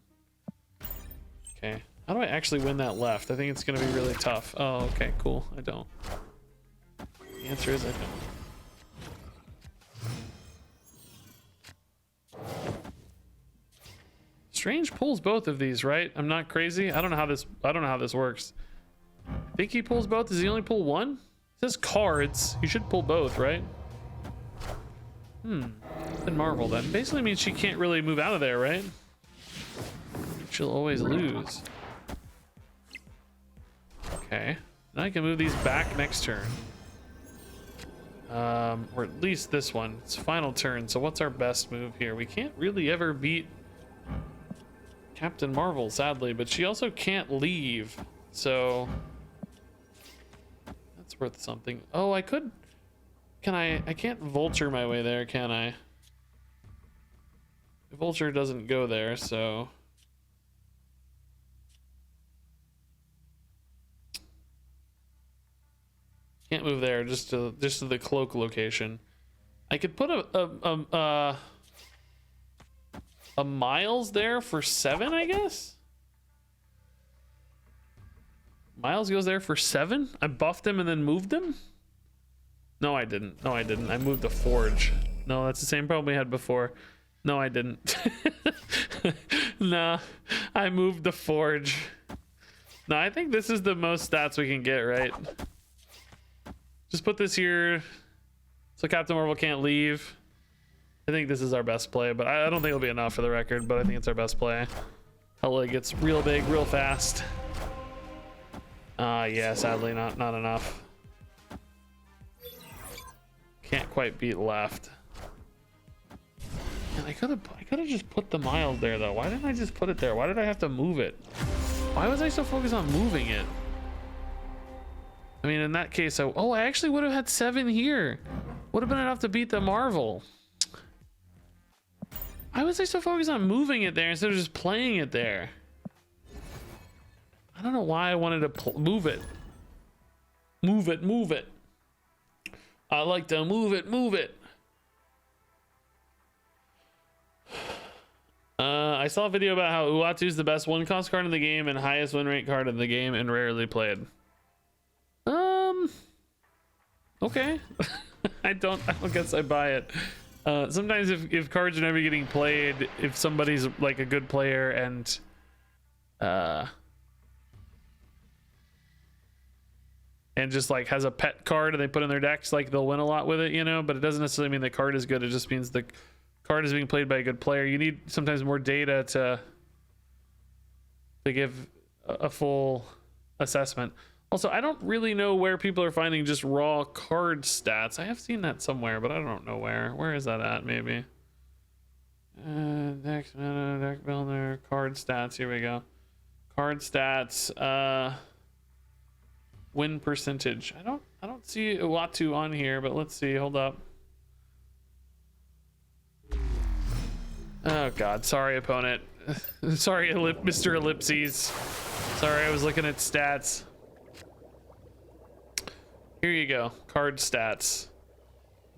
Okay. How do I actually win that left? I think it's gonna be really tough. Oh, okay, cool. I don't. The answer is I don't. Strange pulls both of these, right? I'm not crazy. I don't know how this works. I think he pulls both. Does he only pull one? It says cards. You should pull both, right? Captain Marvel. That basically means she can't really move out of there, right? She'll always lose. Okay. Now I can move these back next turn. Or at least this one. It's final turn. So what's our best move here? We can't really ever beat Captain Marvel, sadly, but she also can't leave. So that's worth something. Oh, I could. Can I can't vulture my way there, can I? The vulture doesn't go there, so can't move there. Just to the cloak location. I could put a Miles there for 7, I guess. Miles goes there for 7. I buffed him and then moved him. No, I didn't. No, I didn't. I moved the Forge. No, that's the same problem we had before. No, I didn't. Nah, I moved the Forge. No, I think this is the most stats we can get, right? Just put this here so Captain Marvel can't leave. I think this is our best play, but I don't think it'll be enough for the record, but I think it's our best play. Hella gets real big, real fast. Yeah, sadly not enough. Can't quite beat left. And I could have just put the Miles there though. Why didn't I just put it there? Why did I have to move it? Why was I so focused on moving it? I mean, in that case, I actually would have had 7 here. Would have been enough to beat the Marvel. Why was I so focused on moving it there instead of just playing it there? I don't know why I wanted to move it. Move it. I like to move it. I saw a video about how Uatu is the best 1-cost card in the game and highest win rate card in the game and rarely played. Okay. I don't guess I buy it. Sometimes if cards are never getting played, if somebody's like a good player and just like has a pet card and they put in their decks, like they'll win a lot with it, you know, but it doesn't necessarily mean the card is good. It just means the card is being played by a good player. You need sometimes more data to give a full assessment. Also, I don't really know where people are finding just raw card stats. I have seen that somewhere, but I don't know where. Where is that at, maybe? Deck builder, card stats. Here we go. Card stats. Win percentage. I don't see Uatu on here, but let's see. Hold up. Oh God, sorry opponent. Sorry, Mr. Ellipses. Sorry, I was looking at stats. Here you go, card stats.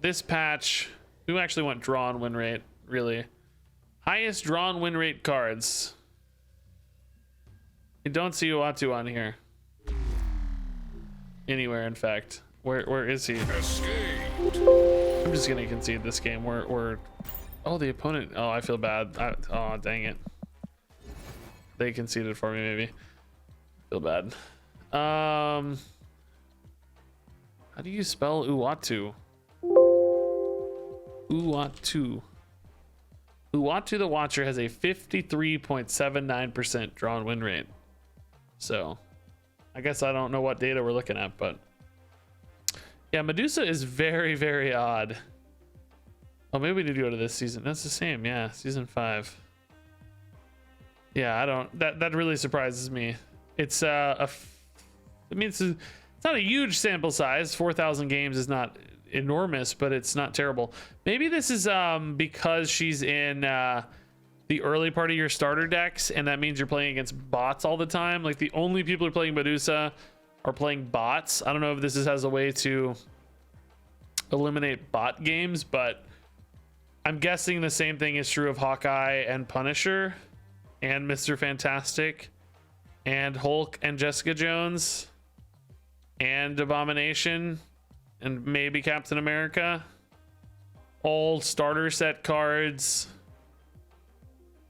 This patch, who actually want drawn win rate, really? Highest drawn win rate cards. You don't see Uatu on here. Anywhere, in fact. Where is he? Escaped. I'm just gonna concede this game. We're oh, the opponent. Oh, I feel bad. Oh, dang it. They conceded for me, maybe. Feel bad. How do you spell Uatu? Uatu. Uatu the Watcher has a 53.79% drawn win rate. So, I guess I don't know what data we're looking at, but yeah, Medusa is very, very odd. Oh, maybe we need to go to this season. That's the same, yeah, season 5. Yeah, I don't. That really surprises me. It's I mean, it's not a huge sample size. 4,000 games is not enormous, but it's not terrible. Maybe this is because she's in the early part of your starter decks, and that means you're playing against bots all the time. Like the only people who are playing Medusa are playing bots. I don't know if this has a way to eliminate bot games, but I'm guessing the same thing is true of Hawkeye and Punisher and Mr. Fantastic and Hulk and Jessica Jones and Abomination and maybe Captain America. All starter set cards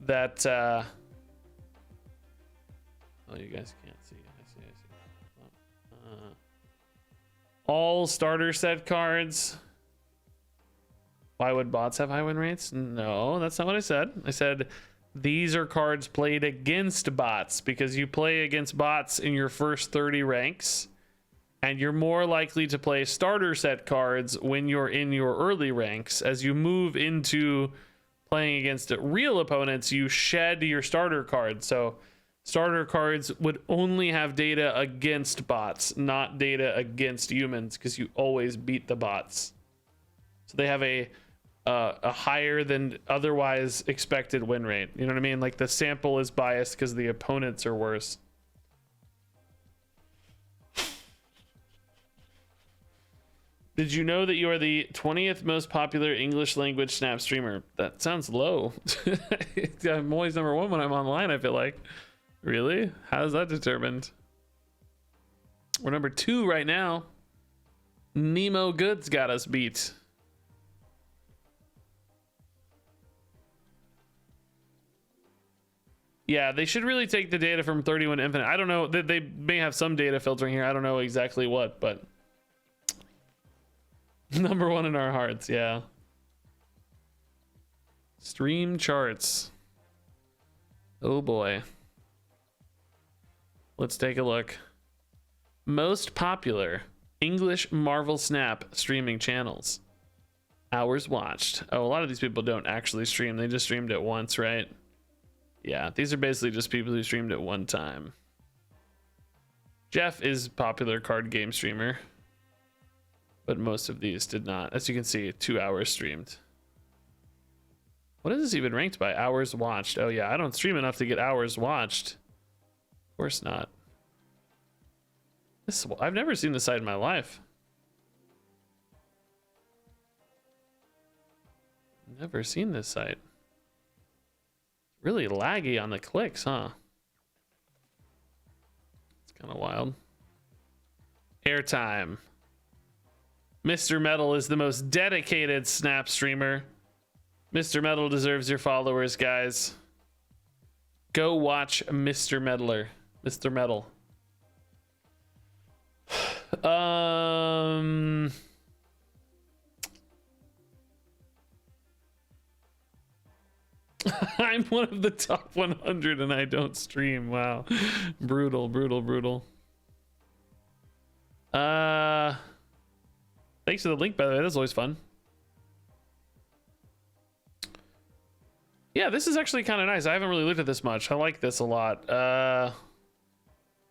that oh, you guys can't see. I see. All starter set cards. Why would bots have high win rates? No, that's not what I said. I said these are cards played against bots, because you play against bots in your first 30 ranks, and you're more likely to play starter set cards when you're in your early ranks. As you move into playing against real opponents, you shed your starter cards. So starter cards would only have data against bots, not data against humans, because you always beat the bots. So they have a higher than otherwise expected win rate. You know what I mean? Like the sample is biased because the opponents are worse. Did you know that you are the 20th most popular English language Snap streamer? That sounds low. I'm always number one when I'm online, I feel like. Really? How's that determined? We're number 2 right now. Nemo Goods got us beat. Yeah, they should really take the data from 31 Infinite. I don't know. They may have some data filtering here. I don't know exactly what, but number 1 in our hearts. Yeah. Stream charts. Oh boy. Let's take a look. Most popular English Marvel Snap streaming channels. Hours watched. Oh, a lot of these people don't actually stream. They just streamed it once, right? Yeah, these are basically just people who streamed at one time. Jeff is popular card game streamer, but most of these did not. As you can see, 2 hours streamed. What is this even ranked by? Hours watched. Oh yeah, I don't stream enough to get hours watched. Of course not. I've never seen this site in my life. Never seen this site. Really laggy on the clicks, huh? It's kind of wild. Airtime. Mr. Metal is the most dedicated Snap streamer. Mr. Metal deserves your followers, guys. Go watch Mr. Metaler. Mr. Metal. I'm one of the top 100 and I don't stream. Wow. Brutal, brutal, brutal. Thanks for the link, by the way. That's always fun. Yeah, this is actually kind of nice. I haven't really looked at this much. I like this a lot.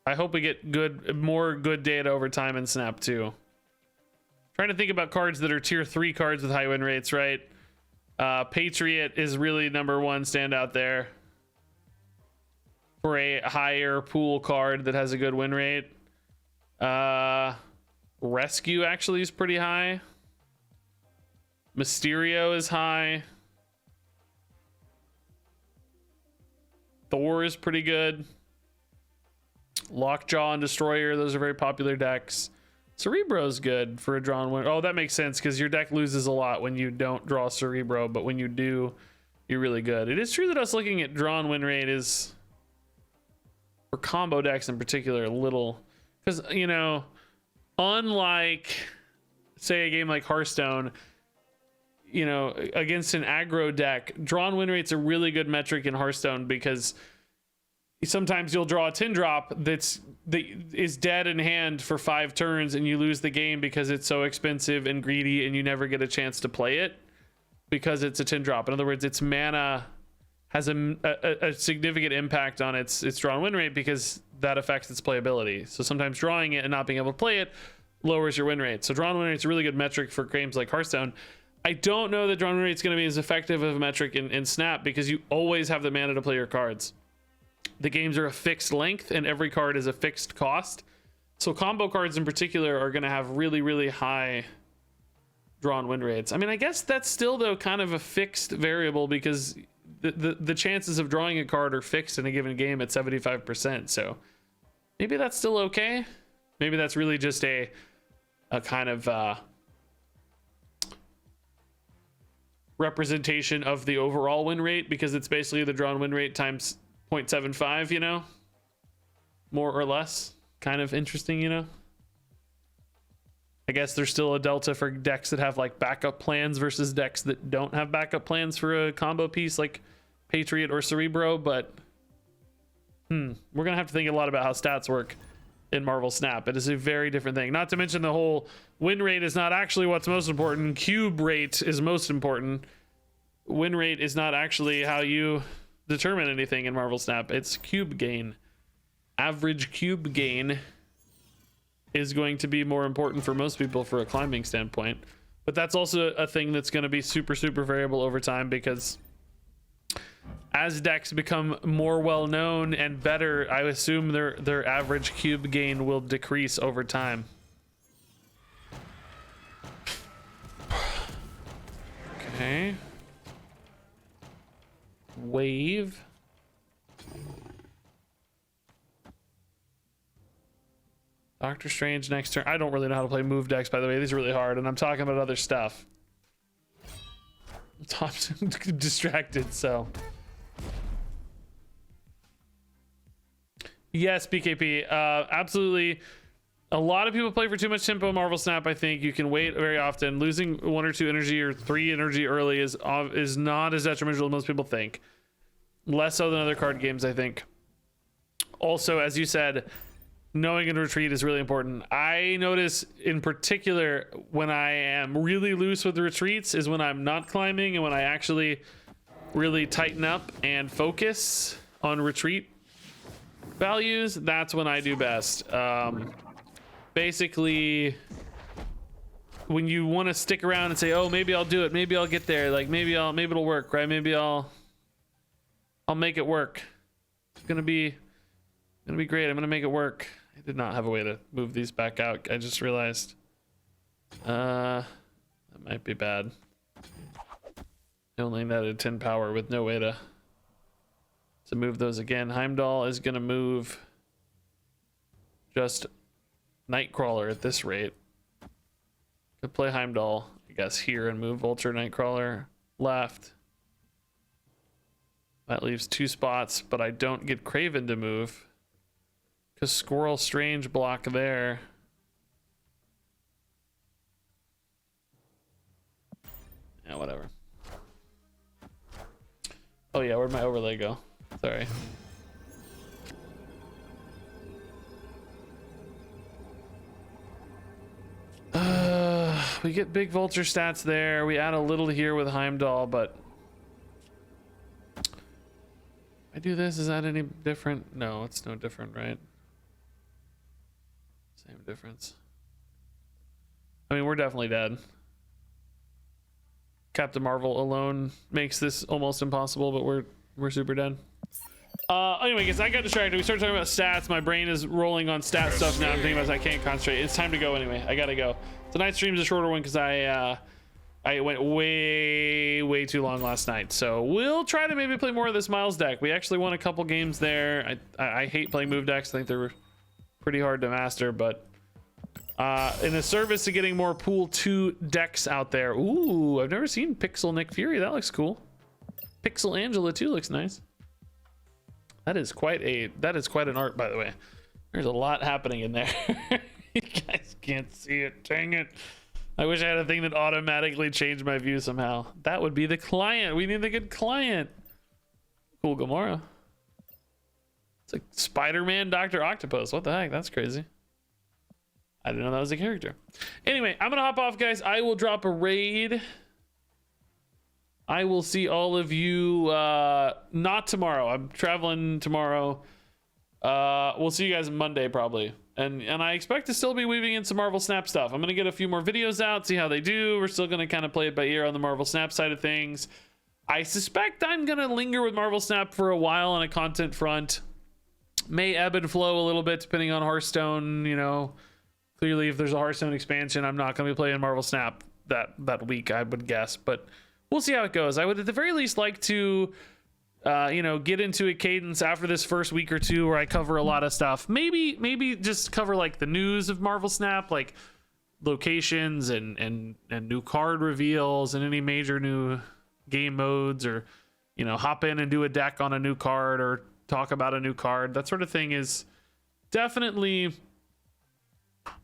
I hope we get more good data over time in Snap too. Trying to think about cards that are tier 3 cards with high win rates, right? Patriot is really number 1 standout there for a higher pool card that has a good win rate. Rescue actually is pretty high. Mysterio is high. Thor is pretty good. Lockjaw and Destroyer, those are very popular decks. Cerebro's good for a drawn win. Oh, that makes sense because your deck loses a lot when you don't draw Cerebro, but when you do, you're really good. It is true that us looking at drawn win rate is, for combo decks in particular, a little, because, you know, unlike, say, a game like Hearthstone, you know, against an aggro deck, drawn win rate's a really good metric in Hearthstone because sometimes you'll draw a 10 drop that is dead in hand for 5 turns and you lose the game because it's so expensive and greedy and you never get a chance to play it because it's a 10 drop. In other words, its mana has a significant impact on its drawn win rate because that affects its playability. So sometimes drawing it and not being able to play it lowers your win rate. So drawn win rate is a really good metric for games like Hearthstone. I don't know that drawn win rate is going to be as effective of a metric in Snap because you always have the mana to play your cards. The games are a fixed length and every card is a fixed cost. So combo cards in particular are going to have really, really high drawn win rates. I mean, I guess that's still though kind of a fixed variable because the chances of drawing a card are fixed in a given game at 75%. So maybe that's still okay. Maybe that's really just a kind of representation of the overall win rate because it's basically the drawn win rate times 0.75, you know, more or less. Kind of interesting, you know. I guess there's still a delta for decks that have like backup plans versus decks that don't have backup plans for a combo piece like Patriot or Cerebro, but we're gonna have to think a lot about how stats work in Marvel Snap. It is a very different thing. Not to mention the whole win rate is not actually what's most important. Cube rate is most important. Win rate is not actually how you determine anything in Marvel Snap. It's cube gain. Average cube gain is going to be more important for most people for a climbing standpoint, but that's also a thing that's going to be super variable over time because as decks become more well known and better, I assume their average cube gain will decrease over time. Okay, wave. Doctor Strange next turn. I don't really know how to play move decks, by the way. These are really hard, and I'm talking about other stuff. I'm distracted, so. Yes, BKP. Absolutely. A lot of people play for too much tempo in Marvel Snap, I think. You can wait very often. Losing 1 or 2 energy or 3 energy early is not as detrimental as most people think. Less so than other card games, I think. Also, as you said, knowing and retreat is really important. I notice in particular when I am really loose with the retreats is when I'm not climbing and when I actually really tighten up and focus on retreat values. That's when I do best. Basically, when you want to stick around and say, oh, maybe I'll do it, maybe I'll get there, like maybe it'll work, right? Maybe I'll make it work. It's gonna be great. I'm gonna make it work. I did not have a way to move these back out. I just realized that might be bad. I only netted 10 power with no way to move those again. Heimdall is gonna move just Nightcrawler at this rate. Could play Heimdall, I guess, here and move Vulture Nightcrawler left. That leaves 2 spots, but I don't get Kraven to move. Because Squirrel Strange block there. Yeah, whatever. Oh yeah, where'd my overlay go? Sorry. We get big Vulture stats there. We add a little here with Heimdall, but I do this, is that any different? No, it's no different, right? Same difference. I mean, we're definitely dead. Captain Marvel alone makes this almost impossible, but we're super dead. Anyway, guys, I got distracted. We started talking about stats. My brain is rolling on stat stuff now. I'm thinking about it, I can't concentrate. It's time to go anyway. I gotta go. Tonight's stream is a shorter one because I went way too long last night. So we'll try to maybe play more of this Miles deck. We actually won a couple games there. I hate playing move decks. I think they're pretty hard to master, but in the service of getting more pool 2 decks out there. Ooh, I've never seen Pixel Nick Fury. That looks cool. Pixel Angela too looks nice. That is quite an art, by the way. There's a lot happening in there. You guys can't see it. Dang it. I wish I had a thing that automatically changed my view somehow. That would be the client. We need the good client. Cool Gamora. It's like Spider-Man Dr. Octopus. What the heck? That's crazy. I didn't know that was a character. Anyway, I'm gonna hop off, guys. I will drop a raid. I will see all of you not tomorrow. I'm traveling tomorrow. We'll see you guys Monday probably. And I expect to still be weaving in some Marvel Snap stuff. I'm gonna get a few more videos out, see how they do. We're still gonna kind of play it by ear on the Marvel Snap side of things. I suspect I'm gonna linger with Marvel Snap for a while on a content front. may ebb and flow a little bit depending on Hearthstone. You know, clearly if there's a Hearthstone expansion, I'm not going to be playing Marvel Snap that week, I would guess, but we'll see how it goes. I would at the very least like to you know, get into a cadence after this first week or two where I cover a lot of stuff. Maybe just cover like the news of Marvel Snap, like locations and new card reveals and any major new game modes, or you know, hop in and do a deck on a new card or talk about a new card. That sort of thing is definitely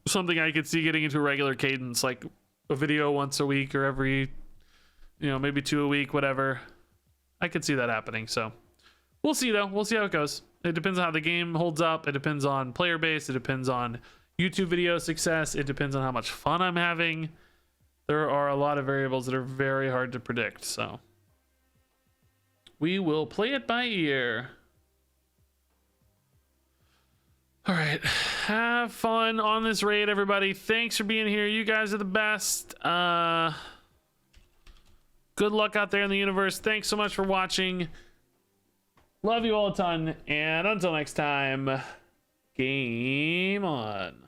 something I could see getting into a regular cadence, like a video once a week or every, you know, maybe 2 a week, whatever. I could see that happening. So we'll see though. We'll see how it goes. It depends on how the game holds up. It depends on player base. It depends on YouTube video success. It depends on how much fun I'm having. There are a lot of variables that are very hard to predict. So we will play it by ear. All right. Have fun on this raid, everybody. Thanks for being here. You guys are the best. Good luck out there in the universe. Thanks so much for watching. Love you all a ton. And until next time, game on.